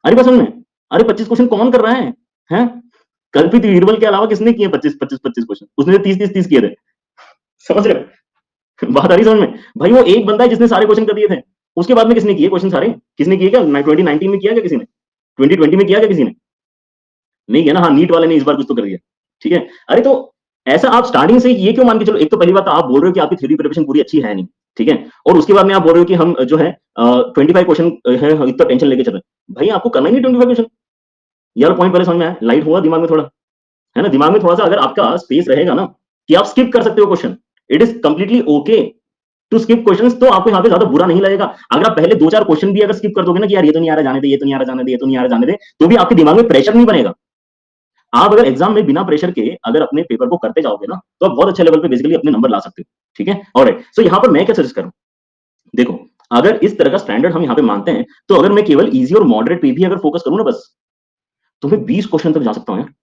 अरे बात समझ में, अरे 25 क्वेश्चन कौन कर रहा है? हैं? कल्पित बीरबल के अलावा किसने किए 25 क्वेश्चन? उसने 30 किए थे। समझ रहे हो? बात आ रही समझ में? भाई वो एक बंदा है जिसने सारे क्वेश्चन कर दिए थे। उसके बाद में किसने किए क्वेश्चन सारे? किसने किए क्या? 2019 में किया क्या किसी ने? 2020 में किया क्या किसी ने? नहीं किया ना? हाँ, नीट वाले ने इस बार कुछ तो कर दिया। ठीक है? अरे तो ऐसा आप स्टार्टिंग से ये क्यों मान के चलो? एक तो पहली बात तो आप बोल रहे हो कि आपकी थ्योरी प्रिपरेशन पूरी अच्छी है नहीं, ठीक है? और उसके बाद में आप बोल रहे हो कि हम जो है 25 क्वेश्चन है, इतना टेंशन लेके चल रहे हैं। भाई आपको करना ही नहीं 25 क्वेश्चन। यार पॉइंट पहले समझ में आया, लाइट हुआ दिमाग में थोड़ा, है ना? दिमाग में थोड़ा सा अगर आपका स्पेस रहेगा ना कि आप स्किप कर सकते हो question, it is completely okay to skip questions, तो आपको यहाँ पे ज्यादा बुरा नहीं लगेगा। अगर आप पहले 2-4 क्वेश्चन भी अगर स्किप कर दोगे ना कि यार ये तो नहीं आ रहा, जाने दे, ये तो नहीं आ रहा, जाने दे, ये तो नहीं आ रहा, जाने दे, तो भी आपके दिमाग में प्रेशर नहीं बनेगा। आप अगर एग्जाम में बिना प्रेशर के अगर अपने पेपर को करते जाओगे ना, तो आप बहुत अच्छे लेवल पे बेसिकली अपने नंबर ला सकते हो। ठीक है? ऑलराइट, सो यहाँ पर मैं क्या सजेस्ट करूं, देखो, अगर इस तरह का स्टैंडर्ड हम यहाँ पे मानते हैं, तो अगर मैं केवल इजी और मॉडरेट पे भी अगर फोकस करूं ना बस, तो मैं 20 क्वेश्चन तक जा सकता हूं यार।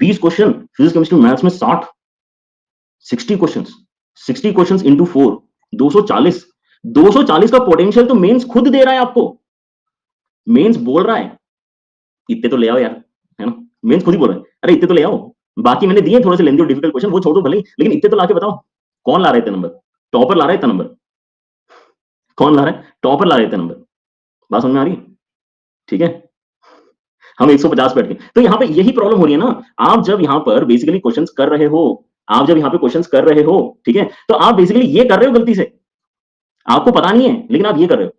20 क्वेश्चन फिजिक्स केमिस्ट्री मैथ्स में 60 क्वेश्चन, 60 क्वेश्चन इंटू 4, 240। 240 का पोटेंशियल तो मेंस खुद दे रहा है आपको। मेंस बोल रहा है इतने तो ले आओ यार, है ना? मेंस खुद ही बोल रहा है अरे इतने तो ले आओ। बाकी मैंने दिए थोड़े से लेंदी और डिफिकल्ट क्वेश्चन, वो छोड़ो भले ही, लेकिन इतने तो लाके बताओ। कौन ला रहा है इतने नंबर? टॉपर ला रहा है इतना नंबर। कौन ला रहा है? टॉपर ला रहा है इतने नंबर। बात समझ में आ रही है? ठीक है? हम 150 बैठ के, तो यहाँ पे यही प्रॉब्लम हो रही है ना। आप जब यहाँ पर बेसिकली क्वेश्चंस कर रहे हो, आप जब यहाँ पे क्वेश्चंस कर रहे हो, ठीक है, तो आप बेसिकली ये कर रहे हो गलती से, आपको पता नहीं है लेकिन आप ये कर रहे हो।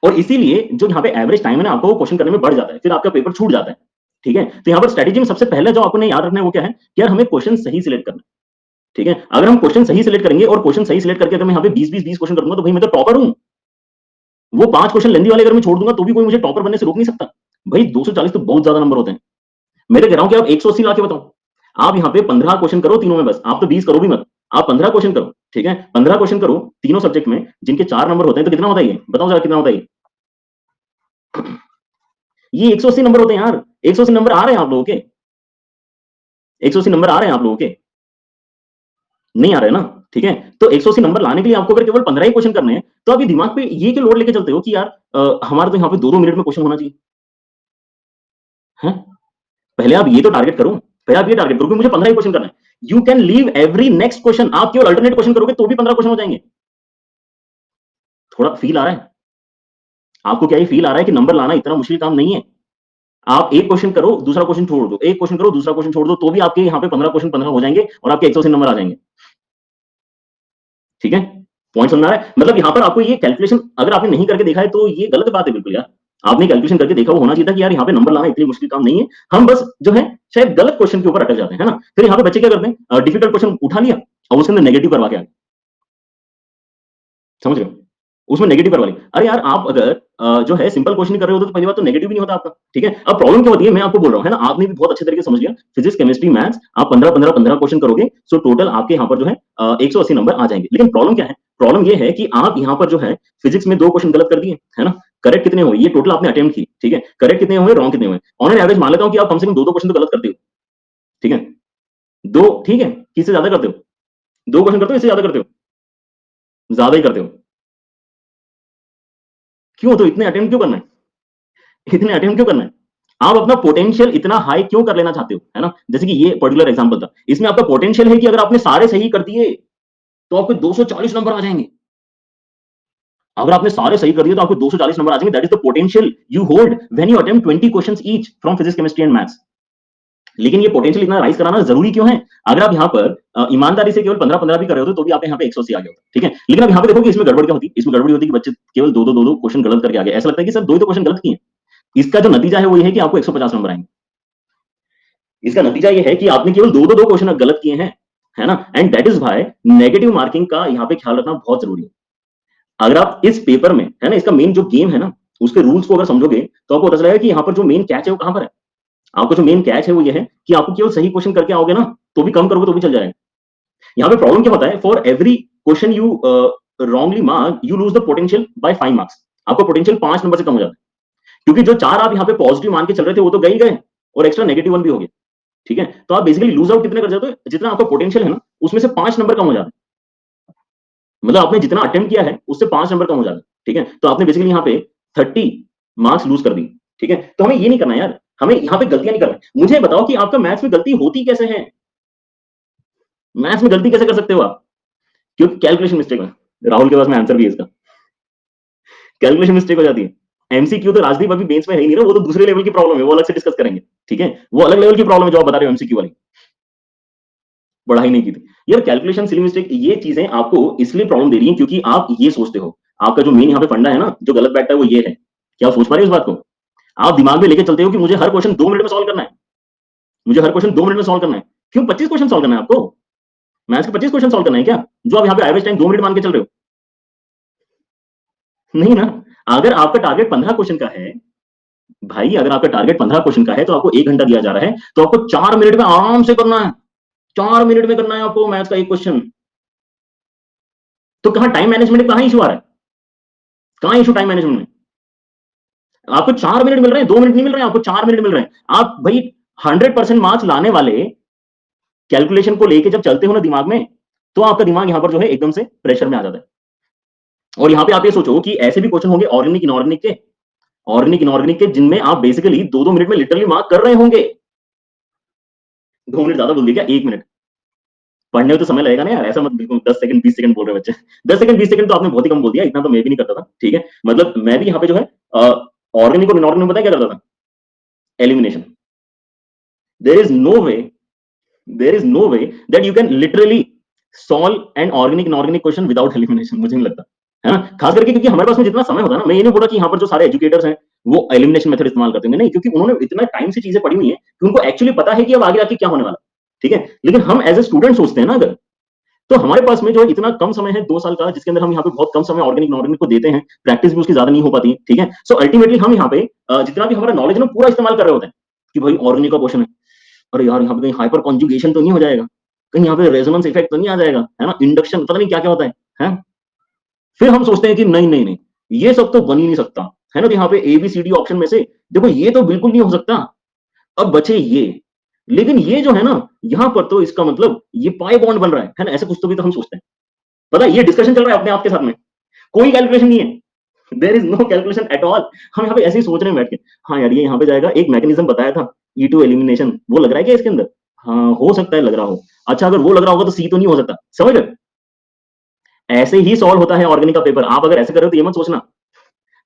और इसीलिए जो यहाँ पे एवरेज टाइम है ना आपको वो क्वेश्चन करने में बढ़ जाता है, फिर आपका पेपर छूट जाता है। ठीक है? तो यहाँ पर स्ट्रेटेजी में सबसे पहले जो आपको ने याद रखना है वो क्या है कि यार हमें क्वेश्चन सही सिलेक्ट करना है। ठीक है? अगर हम क्वेश्चन सही सिलेक्ट करेंगे और क्वेश्चन सही सिलेक्ट करके अगर मैं यहाँ पे 20 क्वेश्चन करूंगा, तो भाई मैं तो टॉपर हूं। वो 5 क्वेश्चन लेंदी वाले अगर मैं छोड़ दूंगा तो भी कोई मुझे टॉपर बनने से रोक नहीं सकता। भाई 240 तो बहुत ज्यादा नंबर होते हैं। मैं तो कह रहा हूं कि आप 180 ला के बताओ। आप यहाँ पे 15 क्वेश्चन करो तीनों में, बस आप तो 20 करो भी मत, आप 15 क्वेश्चन करो। ठीक है? 15 क्वेश्चन करो तीनों सब्जेक्ट में, जिनके 4 नंबर होते हैं, तो कितना होता है ये बताओ जरा, कितना होता है ये? 180 नंबर होते हैं यार। 180 नंबर आ रहे हैं आप लोगों के? 180 नंबर आ रहे हैं आप लोगों के? नहीं आ रहे ना? ठीक है? तो 180 नंबर लाने के लिए आपको अगर केवल 15 ही क्वेश्चन करने हैं, तो आप ये दिमाग पे ये क्यों लोड लेके चलते हो कि यार हमारा तो यहाँ पे 2-2 मिनट में क्वेश्चन होना चाहिए है? पहले आप ये तो टारगेट करो, पहले आप ये टारगेट करो कि मुझे 15 ही क्वेश्चन करना है। You can leave every next question, आप केवल अल्टरनेट क्वेश्चन करोगे तो भी 15 क्वेश्चन हो जाएंगे। थोड़ा फील आ रहा है आपको? क्या ये फील आ रहा है कि नंबर लाना इतना मुश्किल काम नहीं है? आप एक क्वेश्चन करो दूसरा क्वेश्चन छोड़ दो, एक क्वेश्चन करो दूसरा क्वेश्चन छोड़ दो, तो भी आपके यहाँ पे 15 क्वेश्चन 15 हो जाएंगे और आपके 180 नंबर आ जाएंगे। ठीक है? पॉइंट समझ आ रहा है? मतलब यहाँ पर आपको ये कैलकुलेशन अगर आपने नहीं करके देखा है तो ये गलत बात है बिल्कुल यार। आपने कैलकुलेशन करके देखा, वो होना चाहिए था कि यार यहाँ पे नंबर लाना इतनी मुश्किल काम नहीं है। हम बस जो है शायद गलत क्वेश्चन के ऊपर अटक जाते हैं, है ना? फिर यहाँ पे बच्चे क्या करते हैं, डिफिकल्ट क्वेश्चन उठा लिया और उसके अंदर नेगेटिव करवा के आ गए। समझ रहे हो? उसमें नेगेटिव करवा ली। अरे यार आप अगर जो है सिंपल क्वेश्चन कर रहे होते तो पहली बात तो नेगेटिव भी नहीं होता आपका। ठीक है? अब प्रॉब्लम क्या होती है, मैं आपको बोल रहा हूँ, है ना? आपने भी बहुत अच्छे तरीके से समझ लिया, फिजिक्स केमिस्ट्री मैथ्स आप 15 क्वेश्चन करोगे, सो टोटल आपके यहाँ पर जो है 180 नंबर आ जाएंगे। लेकिन प्रॉब्लम क्या है? प्रॉब्लम ये है कि आप यहाँ पर जो है फिजिक्स में 2 क्वेश्चन गलत कर दिए, है ना? करेक्ट कितने हुए? ये टोटल आपने अटेम्प्ट की, ठीक है? करेक्ट कितने हुए, रॉन्ग कितने हुए? ऑन एन एवरेज मान लेता हूँ कि आप कम से कम 2-2 क्वेश्चन तो गलत करते हो। ठीक है? 2, ठीक है? किससे ज्यादा करते हो? 2 क्वेश्चन करते हो, इससे ज्यादा करते हो? ज्यादा ही करते हो। क्यों? तो इतने अटेम्प्ट क्यों करना है? इतने अटेम्प्ट क्यों करना है? आप अपना पोटेंशियल इतना हाई क्यों कर लेना चाहते हो, है ना? जैसे कि ये पर्टिकुलर एग्जांपल था, इसमें आपका पोटेंशियल है कि अगर आपने सारे सही कर दिए तो आपको 240 नंबर आ जाएंगे। अगर आपने सारे सही कर दिए तो आपको 240 नंबर आ जाएंगे। That is the potential you hold when you attempt 20 questions each from physics chemistry and maths. लेकिन ये पोटेंशियल इतना राइज कराना जरूरी क्यों है? अगर आप यहाँ पर ईमानदारी से केवल 15-15 भी कर रहे हो तो भी आप यहाँ पे 180 आ गए होते। ठीक है? लेकिन अब यहाँ पे देखो कि इसमें गड़बड़ क्या होती है? इसमें गड़बड़ी होती है कि बच्चे केवल 2-2 क्वेश्चन गलत करके आ गए। ऐसा लगता है कि सर 2 ही तो क्वेश्चन गलत किए। इसका जो नतीजा है वो ये है कि आपको 150 नंबर आएंगे। इसका नतीजा ये है कि आपने केवल 2-2 क्वेश्चन गलत किए हैं, है ना? And that is why negative marking का यहाँ पे ख्याल रखना बहुत जरूरी है। अगर आप इस पेपर में, है ना, इसका मेन जो गेम है ना, उसके रूल्स को अगर समझोगे तो आपको पता चलेगा कि यहाँ पर जो मेन कैच है वो कहाँ पर है। आपका जो मेन कैच है वो ये है कि आपको केवल सही क्वेश्चन करके आओगे ना, तो भी कम करोगे तो भी चल जाएगा। यहाँ पे प्रॉब्लम क्या होता है, for every question you wrongly mark you lose the potential bye 5 marks. आपका पोटेंशियल 5 नंबर से कम हो जाता है, क्योंकि जो 4 आप यहाँ पे पॉजिटिव मान के चल रहे थे वो तो गए ही गए, और एक्स्ट्रा नेगेटिव 1 भी हो गया। ठीक है, तो आप बेसिकली लूज आउट कितने कर जाते हो, जितना आपका पोटेंशियल है ना उसमें से 5 नंबर कम हो जाता है। मतलब आपने जितना अटेम्प्ट किया है उससे 5 नंबर कम हो जाता है। ठीक है, तो आपने बेसिकली यहाँ पे 30 मार्क्स लूज कर दी। ठीक है, तो हमें ये नहीं करना यार, हमें यहाँ पे गलतियां नहीं करना। मुझे बताओ कि आपका मैथ्स में गलती होती कैसे है, मैथ्स में गलती कैसे कर सकते हो आप? क्योंकि कैलकुलेशन मिस्टेक है। राहुल के पास में आंसर भी है इसका, कैलकुलेशन मिस्टेक हो जाती है। एमसीक्यू तो राजदीप अभी बेंच में है ही नहीं ना, वो तो दूसरे लेवल की प्रॉब्लम है, वो अलग से डिस्कस करेंगे। ठीक है, वो अलग लेवल की प्रॉब्लम है जो आप बता रहे हो, एमसीक्यू वाली पढ़ाई नहीं की थी यार। कैलकुलेशन सिली मिस्टेक ये चीजें आपको इसलिए प्रॉब्लम दे रही है क्योंकि आप ये सोचते हो, आपका जो मेन यहाँ पे फंडा है ना जो गलत बैठता है वो ये है। क्या आप सोच पा रहे हो इस बात को? आप दिमाग में लेके चलते हो कि मुझे हर क्वेश्चन 2 मिनट में सॉल्व करना है, मुझे हर क्वेश्चन 2 मिनट में सॉल्व करना है। क्यों 25 क्वेश्चन सॉल्व करना है आपको? मैथ्स के 25 क्वेश्चन सॉल्व करना है क्या, जो आप यहाँ पे एवरेज टाइम 2 मिनट मान के चल रहे हो? नहीं ना। अगर आपका टारगेट 15 क्वेश्चन का है भाई, अगर आपका टारगेट 15 क्वेश्चन का है तो आपको 1 घंटा दिया जा रहा है, तो आपको 4 मिनट में आराम से करना है। 4 मिनट में करना है आपको मैथ्स का एक क्वेश्चन। तो कहां टाइम मैनेजमेंट, कहां इशू आ रहा है, कहां इशू टाइम मैनेजमेंट में? आपको 4 मिनट मिल रहे हैं, 2 मिनट नहीं मिल रहे हैं, आपको 4 मिनट मिल रहे हैं। आप भाई 100% मार्क्स लाने वाले कैलकुलेशन को लेके जब चलते हो ना दिमाग में, तो आपका दिमाग यहां पर जो है एकदम से प्रेशर में आ जाता है। और यहां पे आप ये सोचो कि ऐसे भी क्वेश्चन होंगे ऑर्गेनिक इनऑर्गेनिक के, ऑर्गेनिक इनऑर्गेनिक के, जिनमें आप बेसिकली 2-2 मिनट में लिटरली मार्क कर रहे होंगे। 2 मिनट ज्यादा बोल दिया क्या, 1 मिनट? पढ़ने में तो समय लगेगा ना यार, ऐसा मत बिल्कुल 10 सेकंड 20 सेकंड बोल रहे बच्चे। 10 सेकंड 20 सेकंड तो आपने बहुत ही कम बोल दिया, इतना तो मैं भी नहीं करता था। ठीक है, मतलब मैं भी यहाँ पे जो है ऑर्गेनिक और इनऑर्गेनिक में पता है क्या करता था? Elimination. There is no way, there is no way that you can literally solve an organic inorganic question without elimination, मुझे नहीं लगता, है ना। खास करके क्योंकि हमारे पास में जितना समय होता है ना, मैं ये नहीं बोला कि यहाँ पर जो सारे एजुकेटर्स हैं वो एलिमिनेशन मेथड इस्तेमाल करते हैं, नहीं, क्योंकि उन्होंने इतना टाइम से चीजें पढ़ी हुई है कि उनको एक्चुअली पता है कि अब आगे आके क्या होने वाला। ठीक है, लेकिन हम एज ए स्टूडेंट सोचते हैं ना, अगर तो हमारे पास में जो इतना कम समय है 2 साल का, जिसके अंदर हम यहाँ पे बहुत कम समय ऑर्गेनिक नॉर्गेनिक को देते हैं, प्रैक्टिस भी उसकी ज्यादा नहीं हो पाती। ठीक है, सो अल्टीमेटली हम यहाँ पे जितना भी हमारा नॉलेज है ना पूरा इस्तेमाल कर रहे होते हैं कि भाई ऑर्गेनिक का क्वेश्चन है, अरे यार यहाँ पे कहीं हाइपर कॉन्जुगेशन तो नहीं हो जाएगा, कहीं यहाँ पे रेजोनेंस इफेक्ट तो नहीं आ जाएगा, है ना, इंडक्शन, पता नहीं क्या क्या होता है? फिर हम सोचते हैं कि नहीं नहीं नहीं, ये सब तो बन ही नहीं सकता, है ना। तो यहाँ पे एबीसीडी ऑप्शन में से देखो ये तो बिल्कुल नहीं हो सकता, अब बचे ये। लेकिन ये जो है ना, यहाँ पर तो इसका मतलब ये पाई बॉन्ड बन रहा है ना, ऐसे कुछ तो भी तो हम सोचते हैं। पता है ये डिस्कशन चल रहा है अपने आप के साथ में, कोई कैलकुलेशन नहीं है, there is no calculation at all. हम यहाँ पे ऐसे ही सोच रहे हैं बैठ के, हाँ यार ये यहाँ पे जाएगा, एक मैकेनिज्म बताया था ई टू एलिमिनेशन, वो लग रहा है क्या इसके अंदर? हाँ हो सकता है लग रहा हो। अच्छा अगर वो लग रहा होगा तो सी तो नहीं हो सकता, समझ रहे? ऐसे ही सॉल्व होता है ऑर्गेनिक का पेपर। आप अगर ऐसे कर रहे हो तो ये मत सोचना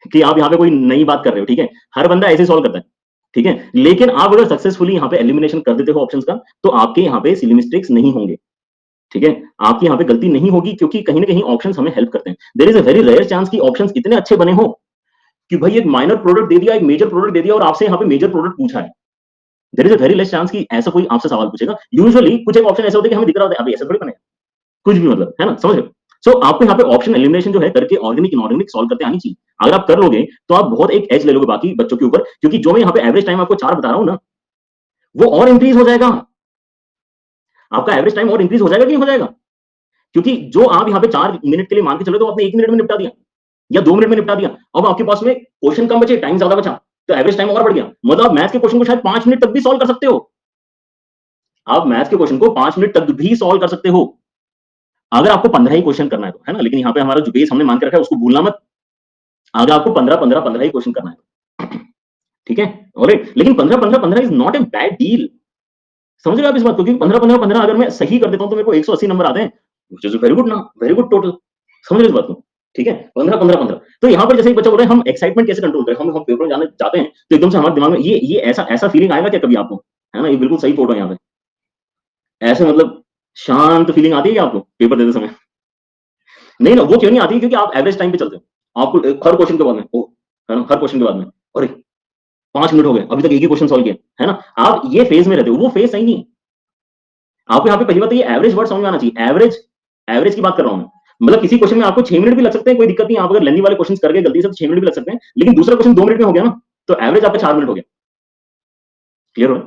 कि आप यहाँ पे कोई नई बात कर रहे हो। ठीक है, हर बंदा ऐसे सॉल्व करता है। ठीक है, लेकिन आप अगर सक्सेसफुली यहाँ पे एलिमिनेशन कर देते हो ऑप्शंस का, तो आपके यहाँ पे सिली मिस्टेक्स नहीं होंगे। ठीक है, आपकी यहाँ पे गलती नहीं होगी, क्योंकि कहीं ना कहीं ऑप्शंस हमें हेल्प करते हैं। There is a very rare chance कि ऑप्शंस इतने अच्छे बने हो कि भाई एक माइनर प्रोडक्ट दे दिया, एक मेजर प्रोडक्ट दे दिया और आपसे यहाँ पे मेजर प्रोडक्ट पूछा है। There is a very less chance कि ऐसा कोई आपसे सवाल पूछेगा। यूजुअली कुछ एक ऑप्शन ऐसे होते हैं कि हमें दिख रहा होता है अभी ऐसा थोड़ी बनेगा, कुछ भी मतलब, है ना, समझ रहे हो? सो आपको यहाँ पे ऑप्शन एलिमिनेशन जो है करके ऑर्गेनिक इनऑर्गेनिक सॉल्व करते आनी चाहिए। अगर आप कर लोगे तो आप बहुत एक एज ले लोगे बाकी बच्चों के ऊपर, क्योंकि जो मैं यहाँ पे एवरेज टाइम आपको 4 बता रहा हूँ ना, वो और इंक्रीज हो जाएगा। आपका एवरेज टाइम और इंक्रीज हो जाएगा कि नहीं हो जाएगा? क्योंकि जो आप यहाँ पे 4 मिनट के लिए मान के चलो तो आपने 1 मिनट में निपटा दिया या 2 मिनट में निपटा दिया। अब आपके पास में क्वेश्चन कम बचे, टाइम ज्यादा बचा, तो एवरेज टाइम और बढ़ गया। मतलब आप मैथ्स के क्वेश्चन को शायद 5 मिनट तक भी सॉल्व कर सकते हो। आप मैथ्स के क्वेश्चन को 5 मिनट तक भी सॉल्व कर सकते हो, अगर आपको 15 ही क्वेश्चन करना है तो, है ना। लेकिन यहाँ पे हमारा जो बेस हमने मान के रखा है उसको भूलना मत। अगर आपको 15 15 15 ही क्वेश्चन करना है, ठीक है, ऑलराइट। लेकिन 15 15 15 is not a bad deal, समझ रहे हो आप इस बात को? क्योंकि 15 15 15 अगर मैं सही कर देता हूं तो मेरे को 180 नंबर आते हैं, व्हिच इज वेरी गुड ना, वेरी गुड टोटल। समझ रहे हो इस बात को? ठीक है, 15 15 15। तो यहाँ पर जैसे एक बच्चा बोल रहा है हम एक्साइटमेंट कैसे कंट्रोल करें, हम पेपर जाने जाते हैं तो एकदम से हमारे दिमाग में ये ऐसा ऐसा फीलिंग आएगा क्या कभी आपको, है ना? ये बिल्कुल सही फोटो है यहाँ पे, ऐसे मतलब शांत फीलिंग आती है क्या आपको पेपर देते समय? नहीं ना, वो क्यों नहीं आती? क्योंकि आप एवरेज टाइम पे चलते हो। आपको हर क्वेश्चन के बाद में ओ, है ना, हर क्वेश्चन के बाद में अरे 5 मिनट हो गए अभी तक एक ही क्वेश्चन सॉल्व किया, है ना। आप ये फेज में रहते हो, वो फेज सही नहीं है। आपको यहाँ पे पहली बात तो ये एवरेज वर्ड समझ में आना चाहिए, एवरेज, एवरेज की बात कर रहा हूं मैं। मतलब किसी क्वेश्चन में आपको 6 मिनट भी लग सकते हैं, कोई दिक्कत नहीं, आप अगर लेंथी वाले क्वेश्चन करके गलती से तो 6 मिनट भी लग सकते हैं, लेकिन दूसरा क्वेश्चन 2 मिनट में हो गया ना, तो एवरेज आपका 4 मिनट हो गया। क्लियर हो?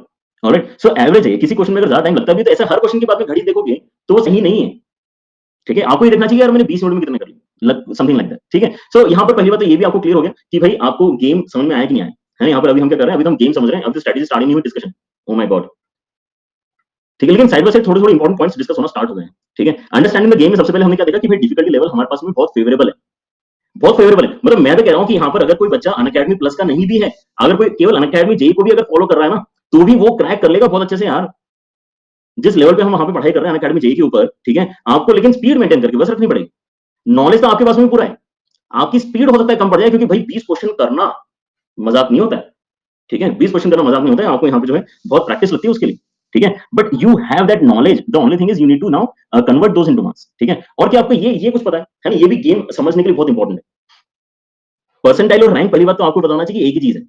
ऑलराइट, सो एवरेज है, किसी क्वेश्चन में अगर ज्यादा टाइम लगता भी तो ऐसा हर क्वेश्चन के बाद में घड़ी देखोगे तो वो सही नहीं है। ठीक है, आपको ये देखना चाहिए यार मैंने 20 मिनट में कितने कर लिए, समथिंग लाइक दैट। ठीक है, सो यहाँ पर पहली बात तो ये भी आपको क्लियर हो गया कि भाई आपको गेम समझ में आया कि नहीं आया है। यहाँ पर अभी हम क्या कर रहे हैं, अभी तो हम गेम समझ रहे हैं, अभी तो स्ट्रेटेजी स्टार्ट नहीं हुई, डिस्कशन। Oh my God. ठीक है, लेकिन साइड बाय साइड थोड़े थोड़े इंपॉर्टेंट पॉइंट्स डिस्कस होना स्टार्ट हो गए हैं। ठीक है, अंडरस्टैंडिंग द गेम में सबसे पहले हमने क्या देखा कि भाई डिफिकल्टी लेवल हमारे पास में बहुत फेवरेबल है, बहुत फेवरेबल है। मतलब मैं तो कह रहा हूं कि यहाँ पर अगर कोई बच्चा अनअकैडमी प्लस का नहीं भी है, अगर कोई केवल अनअकैडमी जेई को भी अगर फॉलो कर रहा है ना, तो भी वो क्रैक कर लेगा बहुत अच्छे से यार। जिस लेवल पे हम वहां पे पढ़ाई कर रहे हैं अनअकैडमी जेई के ऊपर, ठीक है, आपको लेकिन स्पीड मेंटेन करके बस रखनी पड़ेगी। नॉलेज तो आपके पास में पूरा है, आपकी स्पीड हो सकता है कम पड़ जाए, क्योंकि भाई 20 क्वेश्चन करना मजाक नहीं होता है। ठीक है, 20 क्वेश्चन करना मजाक नहीं होता है, आपको यहाँ पे जो है बहुत प्रैक्टिस लगती है उसके लिए। ठीक है, but you have that knowledge, the only thing is you need to now convert those into marks. ठीक है, और क्या आपको ये कुछ पता है ना, ये भी गेम समझने के लिए बहुत इंपॉर्टेंट है। परसेंटाइल और रैंक पहली बात तो आपको बताना चाहिए कि एक ही चीज है।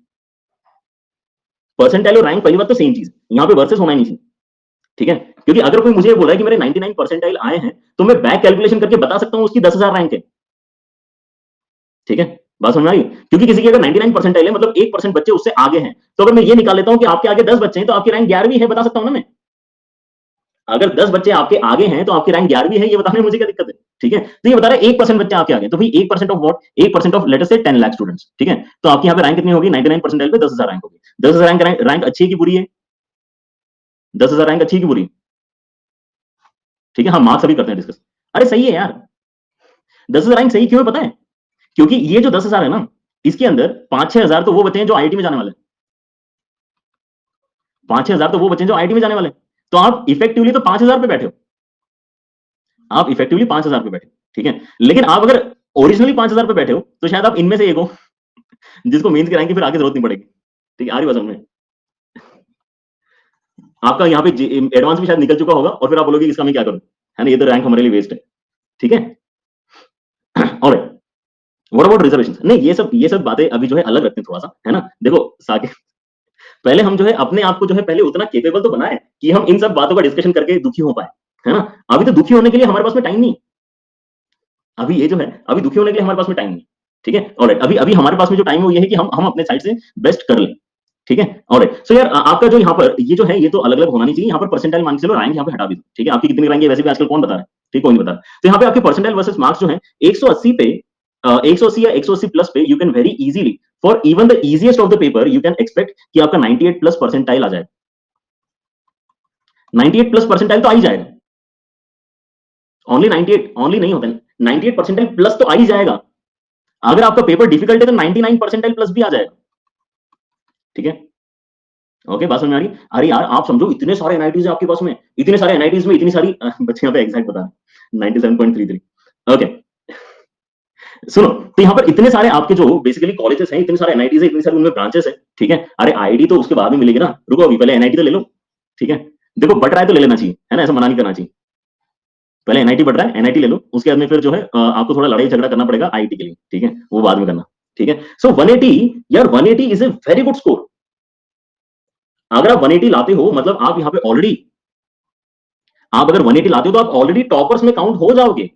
परसेंटाइल और रैंक पहली बात तो सेम चीज है, यहाँ पे वर्सेस होना ही नहीं चाहिए। ठीक है, क्योंकि अगर कोई मुझे बोला है कि मेरे 99 परसेंटाइल आए हैं, तो मैं बैक कैलकुलेशन करके बता सकता हूं उसकी 10,000 रैंक है। ठीक है, बात समझ में आई? क्योंकि किसी की अगर 99 परसेंटाइल है, मतलब 1% बच्चे उससे आगे हैं, तो अगर मैं ये निकाल लेता हूं कि आपके आगे 10 बच्चे हैं, तो आपकी रैंक 11वीं है, बता सकता हूं ना मैं। अगर 10 बच्चे आपके आगे हैं तो आपकी रैंक 11वीं है, ये बताने में मुझे क्या दिक्कत है? ठीक है, तो ये बता रहा है 1% बच्चे आपके आगे, तो भाई 1% of what, 1% of let us से 10 लाख स्टूडेंट्स। ठीक है, तो आपकी यहाँ पे रैंक कितनी होगी? 99 परसेंटाइल पे 10,000 रैंक होगी। 10,000 रैंक अच्छी है कि बुरी है? 10,000 रैंक अच्छी है कि बुरी? ठीक है, हम मार्क्स अभी करते हैं डिस्कस। अरे सही है यार, 10,000 रैंक सही क्यों है पता है? क्योंकि ये जो 10,000 है ना, इसके अंदर 5-6 हजार तो वो बच्चे हैं जो आईआईटी में जाने वाले, 5-6 हजार तो वो बच्चे हैं जो आईआईटी में जाने वाले। तो आप इफेक्टिवली तो 5,000 पे बैठे हो, आप इफेक्टिवली 5,000 पे बैठे हो। ठीक है, लेकिन आप अगर ओरिजिनली 5,000 पे बैठे हो, तो शायद आप इनमें से एक हो जिसको मेंस की रैंक की फिर आगे जरूरत नहीं पड़ेगी। ठीक है, आ रही बात समझ में? आपका यहाँ पे एडवांस भी शायद निकल चुका होगा, और फिर आप बोलोगे इसका मैं क्या करूं, है ना, ये तो रैंक हमारे लिए वेस्ट है। ठीक है, ऑलराइट, व्हाट अबाउट रिजर्वेशन? नहीं, ये सब बातें अभी जो है अलग रखते हैं थोड़ा सा, है ना। देखो साकिब, पहले हम जो है अपने आप को जो है पहले उतना केपेबल तो बनाए कि हम इन सब बातों का डिस्कशन करके दुखी हो पाए, है ना। अभी तो दुखी होने के लिए हमारे पास में टाइम नहीं, अभी ये जो है अभी दुखी होने के लिए हमारे पास में टाइम नहीं। ठीक है, ऑलराइट, अभी अभी हमारे पास में जो टाइम है वो ये है कि हम अपने साइड से बेस्ट कर लें। ठीक है, ऑलराइट, सो यार आपका जो यहाँ पर ये जो है ये तो अलग अलग होना नहीं चाहिए, यहाँ पर परसेंटाइल मान के चलो, रैंक यहाँ पे हटा भी दो। ठीक है, आपकी कितनी रैंक है वैसे भी आजकल कौन बता रहा है? ठीक, कोई नहीं बता रहा। तो यहाँ पे आपके परसेंटाइल वर्सेस मार्क्स जो है 180 पे, 180 या 180 प्लस पे, you can very easily for even the easiest of the paper you can expect कि आपका 98 प्लस परसेंटाइल आ जाए। 98 प्लस परसेंटाइल तो आ ही जाएगा, ओनली 98 ओनली नहीं होता, 98 परसेंटाइल प्लस तो आ ही जाएगा। अगर आपका पेपर डिफिकल्ट है तो 99 परसेंटाइल प्लस भी आ जाएगा। ठीक है, ओके, बात समझ में आ रही? अरे यार आप समझो, इतने सारे एनआईटीज है आपके पास में, इतने सारे एनआईटीज में इतनी सारी बच्चे यहाँ पे एग्जैक्ट बता रहे 97.33। ओके, सुनो, तो यहाँ पर इतने सारे आपके जो बेसिकली कॉलेजेस हैं, इतने सारे एनआईटीज है, इतनी सारी उनमें ब्रांचेस है। ठीक है, अरे आईडी तो उसके बाद में मिलेगी ना, रुको अभी पहले एनआईटी तो ले लो। ठीक है, देखो बट रहा है तो ले लेना चाहिए, है ना, ऐसा मना नहीं करना चाहिए। पहले एनआईटी बढ़ रहा है, एनआईटी ले लो, उसके बाद में फिर जो है आपको थोड़ा लड़ाई झगड़ा करना पड़ेगा आईटी के लिए। ठीक है, वो बाद में करना। ठीक है, सो 180, यार 180 is a very good score. अगर आप 180 लाते हो, मतलब आप यहाँ पे ऑलरेडी, आप अगर 180 लाते हो तो आप ऑलरेडी टॉपर्स में काउंट हो जाओगे।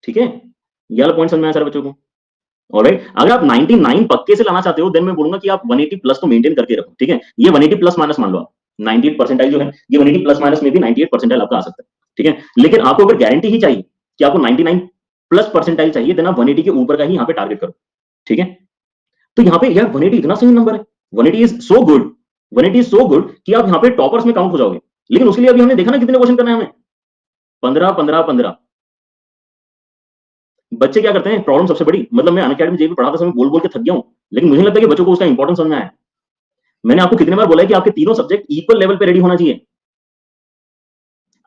ठीक है, ये वाला पॉइंट समझ में आया सारे बच्चों को? ऑलराइट, अगर आप 99 पक्के से लाना चाहते हो, देन मैं बोलूंगा कि आप 180 प्लस तो मेंटेन करके रखो। ठीक है, ये 180 प्लस माइनस मान लो आप, 98 परसेंटाइल जो है ये 180 प्लस माइनस में भी 98 परसेंटाइल आपका आ सकता है। ठीक है, लेकिन आपको अगर गारंटी ही चाहिए कि आपको 99 प्लस परसेंटाइल चाहिए, देन आप 180 के ऊपर का ही यहाँ पे टारगेट करो। ठीक है, तो यहाँ पे यार 180 इतना सही नंबर है, 180 is so good, 180 is so good कि आप यहाँ पे टॉपर्स में काउंट हो जाओगे। लेकिन उसके लिए अभी हमने देखा ना कितने क्वेश्चन करना है हमें, 15 15 15। बच्चे क्या करते हैं, प्रॉब्लम सबसे बड़ी, मतलब मैं अनअकैडमी जेबी पढ़ाते समय बोल बोल के थक गया हूं, लेकिन मुझे नहीं लगता कि बच्चों को उसका इंपॉर्टेंस समझ में आया। मैंने आपको कितने बार बोला है कि आपके तीनों सब्जेक्ट इक्वल लेवल पे रेडी होना चाहिए,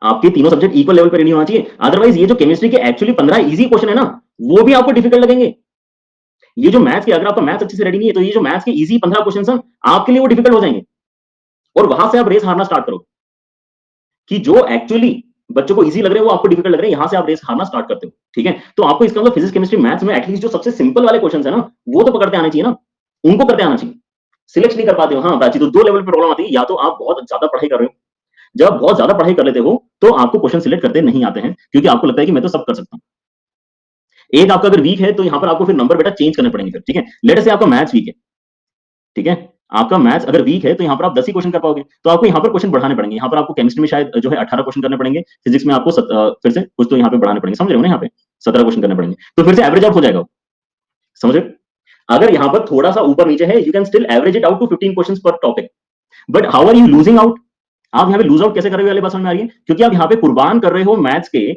आपके तीनों सब्जेक्ट इक्वल लेवल पे रेडी होना चाहिए, अदरवाइज ये जो केमिस्ट्री के एक्चुअली 15 इजी क्वेश्चन है ना, वो भी आपको डिफिकल्ट लगेंगे। ये जो मैथ्स के, अगर आपका मैथ्स अच्छे से रेडी नहीं है, तो ये जो मैथ्स के इजी 15 क्वेश्चन आपके लिए वो डिफिकल्ट हो जाएंगे, और वहां से आप रेस हारना स्टार्ट करो कि जो एक्चुअली बच्चों को इजी लग रहे हैं वो आपको डिफिकल्ट लग रहे हैं, यहां से आप रेस हारना स्टार्ट करते हो। ठीक है, तो आपको इसका मतलब फिजिक्स केमिस्ट्री मैथ्स में एटलीस्ट जो सबसे सिंपल वाले क्वेश्चन है ना, वो तो पकड़ते आने चाहिए ना, उनको करते आना चाहिए। सिलेक्ट नहीं कर पाते हो, हाँ बातचीत, तो दो लेवल पे प्रॉब्लम आती है, या तो आप बहुत ज्यादा पढ़ाई कर रहे हो, जब आप बहुत ज्यादा पढ़ाई कर लेते हो तो आपको क्वेश्चन सिलेक्ट करते नहीं आते हैं, क्योंकि आपको लगता है कि मैं तो सब कर सकता हूँ। एक आपका अगर वीक है तो यहाँ पर आपको फिर नंबर बेटा चेंज करने पड़ेंगे फिर, ठीक है। लेट से आपका मैथ्स वीक है, ठीक है, आपका मैथ्स अगर वीक है तो यहाँ पर आप 10 ही क्वेश्चन कर पाओगे, तो आपको यहाँ पर क्वेश्चन बढ़ाने पड़ेंगे। यहाँ पर आपको केमिस्ट्री में शायद जो है 18 क्वेश्चन करने पड़ेंगे, फिजिक्स में आपको फिर से कुछ तो यहाँ पे बढ़ाने पड़ेंगे, समझ रहे हो ना, यहाँ पे 17 क्वेश्चन करने पड़ेंगे, तो फिर से एवरेज आउट हो जाएगा, समझ रहे हो। अगर यहाँ पर थोड़ा सा ऊपर नीचे है, you can still average it out to 15 question पर topic, but how are you losing out? आप यहाँ पे लूज आउट कैसे कर रहे हो, वाली बात समझ में आ रही है, क्योंकि आप यहाँ पे कुर्बान कर रहे हो मैथ्स के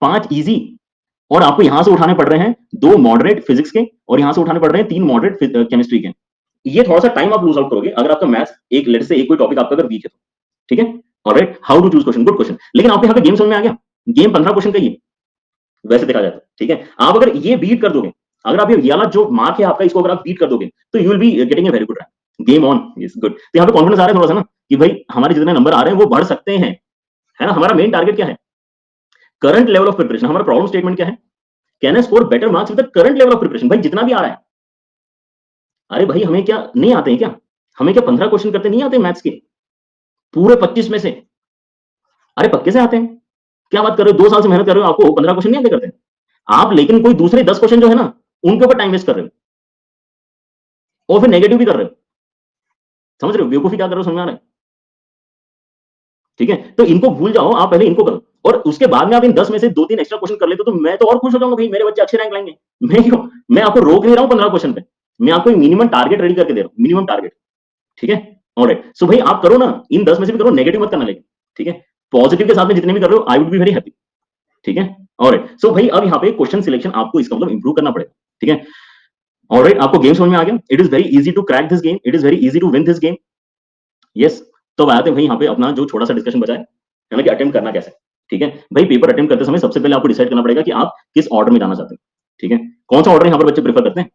5 इजी, और आपको यहां से उठाने पड़ रहे हैं 2 मॉडरेट फिजिक्स के, और यहां से उठाने पड़ रहे हैं 3 मॉडरेट केमिस्ट्री के। ये थोड़ा सा टाइम आप लूज आउट करोगे अगर आपका मैथ्स एक लेट से एक कोई टॉपिक आपका अगर वीक है तो, ठीक है। Alright, how to choose question, good question. लेकिन आपको यहाँ पे गेम समझ में आ गया, गेम 15 क्वेश्चन का ही है वैसे देखा जाए तो, ठीक है। आप अगर ये बीट कर दोगे, अगर आप ये वाला जो मार्क है आपका, इसको अगर आप बीट कर दोगे तो you will be getting a very good rank. Game on, is good. तो यहाँ पे कॉन्फिडेंस आ रहा है थोड़ा सा ना, कि भाई हमारे जितने नंबर आ रहे हैं वो बढ़ सकते हैं, है ना। हमारा मेन टारगेट क्या है, करंट लेवल ऑफ प्रिपरेशन। हमारा प्रॉब्लम स्टेटमेंट क्या है, can I score better marks with the current level of preparation. भाई जितना भी आ रहा है, अरे भाई हमें क्या नहीं आते हैं क्या, हमें क्या 15 क्वेश्चन करते नहीं आते मैथ्स के पूरे 25 में से? अरे पक्के से आते हैं, क्या बात कर रहे हो, 2 साल से मेहनत कर रहे हो, आपको 15 क्वेश्चन नहीं आते करते आप? लेकिन कोई दूसरे 10 क्वेश्चन जो है ना, उनके ऊपर टाइम वेस्ट कर रहे हो, और फिर नेगेटिव भी कर रहे हो, समझ रहे हो, बेवकूफी क्या कर रहे हो, समझ में आ रहा है, ठीक है। तो इनको भूल जाओ, आप पहले इनको करो, और उसके बाद में आप इन 10 में से 2-3 एक्स्ट्रा क्वेश्चन कर लेते हो तो मैं तो और खुश हो जाऊंगा, भाई मेरे बच्चे अच्छे रैंक लाएंगे। मैं क्यों, मैं आपको रोक नहीं रहा हूं 15 क्वेश्चन पे, मैं आपको मिनिमम टारगेट रेडी करके दे रहा हूं, मिनिमम टारगेट, ठीक है। ऑलराइट, सो भाई आप करो ना, इन 10 में से भी करो, नेगेटिव मत करना लेकिन, ठीक है। पॉजिटिव के साथ में जितने भी कर रहे हो, I would be very happy, ठीक है। ऑलराइट, सो भाई अब यहाँ पे क्वेश्चन सिलेक्शन आपको इसका मतलब इंप्रूव करना पड़ेगा, ठीक है। ऑलराइट, आपको गेम समझ में आ गया, it is very easy to crack this game, it is very easy to win this game, yes. तो अब आते हैं भाई यहाँ पे अपना जो छोटा सा डिस्कशन बचा है ना, कि अटेम्प्ट करना कैसे, ठीक है। भाई पेपर अटेम्प्ट करते समय सबसे पहले आपको डिसाइड करना पड़ेगा कि आप किस ऑर्डर में जाना चाहते हैं, ठीक है। कौन सा ऑर्डर यहाँ पर बच्चे प्रेफर करते हैं,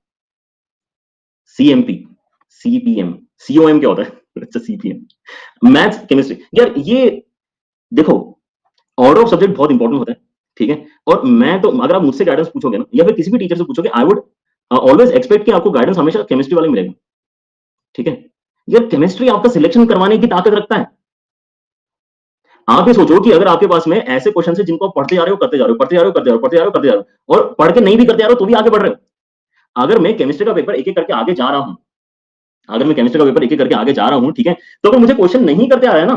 सीएमपी, सीपीएम, सीओएम क्या होता है, अच्छा सीपीएम, मैथ्स केमिस्ट्री, यार ये देखो, ऑर्डर ऑफ सब्जेक्ट बहुत इंपॉर्टेंट होता है, ठीक है। और मैं तो अगर आप मुझसे गाइडेंस पूछोगे ना, या फिर किसी भी टीचर से पूछोगे, आई वुड ऑलवेज एक्सपेक्ट कि आपको गाइडेंस हमेशा केमिस्ट्री वाले मिलेगा, ठीक है। यार केमिस्ट्री आपका सिलेक्शन करवाने की ताकत रखता है। आप ये सोचो कि अगर आपके पास में ऐसे क्वेश्चन है जिनको आप पढ़ते जा रहे हो, करते जा रहे हो, पढ़ते जा रहे हो, करते जा रहे हो, पढ़ते जा रहे हो, करते जा रहे हो, और पढ़ के नहीं भी करते जा रहे हो तो भी आगे बढ़ रहे हो। अगर मैं केमिस्ट्री का पेपर एक एक करके आगे जा रहा हूं, अगर मैं केमिस्ट्री का पेपर एक एक करके आगे जा रहा हूं, ठीक है, तो अगर मुझे क्वेश्चन नहीं करते आ रहा है ना,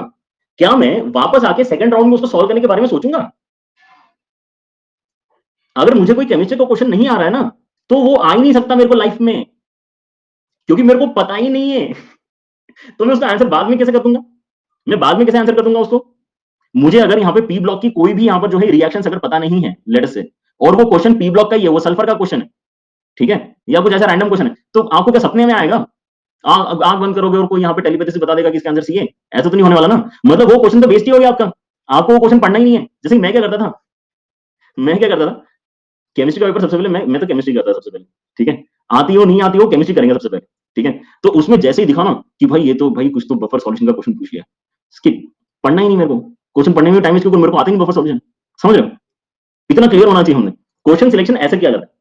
क्या मैं वापस आके सेकंड राउंड में उसको सॉल्व करने के बारे में सोचूंगा? अगर मुझे कोई केमिस्ट्री का क्वेश्चन नहीं आ रहा है ना, तो वो आ ही नहीं सकता मेरे को लाइफ में, क्योंकि मेरे को पता ही नहीं है। तो मैं उसका आंसर बाद में कैसे कर दूंगा, मैं बाद में कैसे आंसर कर दूंगा उसको? मुझे अगर यहाँ पे पी ब्लॉक की कोई भी यहाँ पर जो है रिएक्शन अगर पता नहीं है लेट से, और वो क्वेश्चन पी ब्लॉक का ही है, वो सल्फर का क्वेश्चन है, ठीक है, या कुछ ऐसा रैंडम क्वेश्चन है, तो आपको क्या सपने में आएगा, आंख बंद करोगे और कोई यहाँ पे टेलीपैथी से बता देगा कि इसका आंसर सी है? ऐसा तो नहीं होने वाला ना, मतलब वो क्वेश्चन तो बेस्ट ही हो गया आपका, आपको वो क्वेश्चन पढ़ना ही नहीं है। जैसे मैं क्या करता था, मैं क्या करता था, केमिस्ट्री का पेपर सबसे पहले मैं तो केमिस्ट्री करता था सबसे पहले, ठीक है। आती हो नहीं आती हो, केमिस्ट्री करेंगे सबसे पहले, ठीक है। तो उसमें जैसे ही दिखा ना कि भाई ये तो भाई कुछ तो बफर सॉल्यूशन का क्वेश्चन पूछ लिया, स्किप, पढ़ना ही नहीं मेरे को, क्वेश्चन पढ़ने में टाइम वेस्ट, क्योंकि मेरे को आते नहीं बफर सॉल्यूशन, समझ रहे हो। इतना क्लियर होना चाहिए हमने, क्वेश्चन सिलेक्शन ऐसे किया जाता है,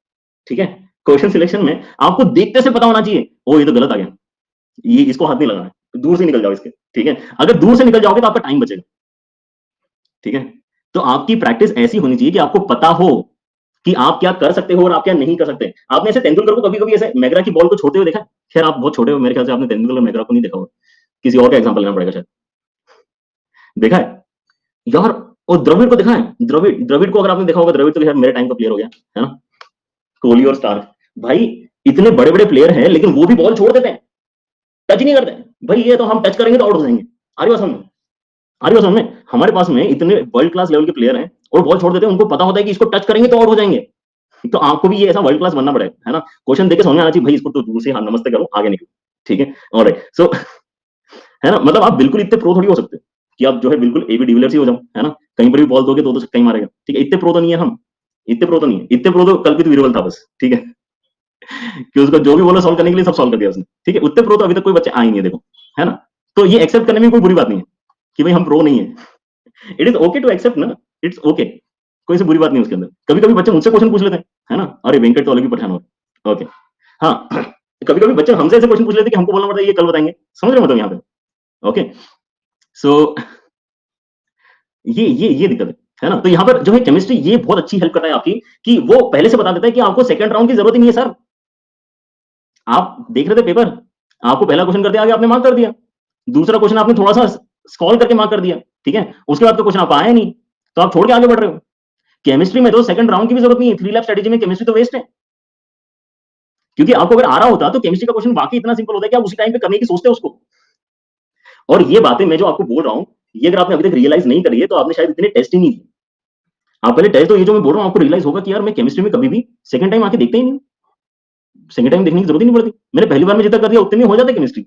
ठीक है। क्वेश्चन सिलेक्शन में आपको देखते से पता होना चाहिए, ओ ये तो गलत आ गया, ये इसको हाथ नहीं लगाना है, दूर से निकल जाओ इसके, ठीक है। अगर दूर से निकल जाओगे तो आपका टाइम बचेगा, ठीक है। तो आपकी प्रैक्टिस ऐसी होनी चाहिए कि आपको पता हो कि आप क्या कर सकते हो और आप क्या नहीं कर सकते। आपने ऐसे तेंदुलकर को कभी कभी ऐसे मैगरा की बॉल को छोड़ते हुए देखा है? खैर आप बहुत छोटे हो, मेरे ख्याल से आपने तेंदुलकर मैगरा को नहीं देखा होगा, किसी और का एग्जांपल लेना पड़ेगा शायद, देखा है यार। और द्रविड़ को देखा है, द्रविड़, द्रविड़ को अगर आपने देखा होगा, द्रविड़ तो शायद मेरे टाइम का प्लेयर हो गया है ना, कोहली और स्टार, भाई इतने बड़े बड़े प्लेयर हैं लेकिन वो भी बॉल छोड़ देते हैं, टच नहीं करते हैं। भाई ये तो हम टच करेंगे तो आउट हो जाएंगे, आ रही बात समझ में, आ रही बात समझ में, हमारे पास में इतने वर्ल्ड क्लास लेवल के प्लेयर हैं और बॉल छोड़ देते हैं, उनको पता होता है कि इसको टच करेंगे तो आउट हो जाएंगे। तो आपको भी ये ऐसा वर्ल्ड क्लास बनना पड़ेगा, है ना। क्वेश्चन देके समझ में आना चाहिए, भाई इसको तो दूर से हाँ नमस्ते करो, आगे निकलो, ठीक है। ऑलराइट, सो है ना, मतलब आप बिल्कुल इतने प्रो थोड़ी हो सकते कि आप जो है बिल्कुल एबी डिविलियर्स ही हो जाओ, है ना, कहीं पर भी बॉल दोगे तो छक्का ही मारेगा, ठीक है। इतने प्रो तो नहीं है हम, इतने प्रो तो नहीं है, इतने प्रो तो कल्पित वीरबल था बस, ठीक है। कि उसको जो भी बोला सॉल्व करने के लिए सब सॉल्व कर दिया उसने, ठीक है। उतने प्रो तो अभी तक कोई बच्चे आए नहीं है, देखो, है ना। तो ये एक्सेप्ट करने में कोई बुरी बात नहीं है कि भाई हम प्रो नहीं है, it is okay to accept ना, इट्स ओके, कोई सी बुरी बात नहीं उसके अंदर। कभी कभी बच्चे मुझसे क्वेश्चन पूछ लेते हैं, है ना, अरे वेंकट तो अलग ही परेशान हो, ओके, हाँ। कभी कभी बच्चे हमसे ऐसे क्वेश्चन पूछ लेते हैं कि हमको बोलना पड़ता है ये कल बताएंगे, समझ रहे हो मतलब यहाँ पे, ओके। सो ये दिक्कत है ना? तो यहाँ पर जो है केमिस्ट्री ये बहुत अच्छी हेल्प करता है आपकी कि वो पहले से बता देता है कि आपको सेकंड राउंड की जरूरत ही नहीं है सर। आप देख रहे थे पेपर, आपको पहला क्वेश्चन कर दिया आगे, आपने मार्क कर दिया। दूसरा क्वेश्चन आपने थोड़ा-सा स्क्रॉल करके मार्क कर दिया, ठीक है? उसके बाद का क्वेश्चन आपको आया नहीं, तो आप छोड़ के आगे बढ़ रहे हो। केमिस्ट्री में तो सेकंड राउंड की भी जरूरत नहीं है, 3 लैब स्ट्रेटजी में केमिस्ट्री तो वेस्ट है। क्योंकि आपको अगर आ रहा होता तो केमिस्ट्री का क्वेश्चन वाकई इतना सिंपल होता है कि आप उसी टाइम पे करने की सोचते उसको। और ये बातें मैं जो आपको बोल रहा हूं, ये अगर आपने अभी तक रियलाइज नहीं करी है तो आपने शायद इतने टेस्ट ही नहीं दिए। आप पहले टेस्ट, तो ये जो मैं बोल रहा हूं आपको रियलाइज होगा कि यार मैं केमिस्ट्री में कभी भी सेकंड टाइम आके देखता ही नहीं, सेकंड टाइम देखने की जरूरत ही नहीं पड़ती। मैंने पहली बार में जितना कर दिया उतने में हो जाता है केमिस्ट्री,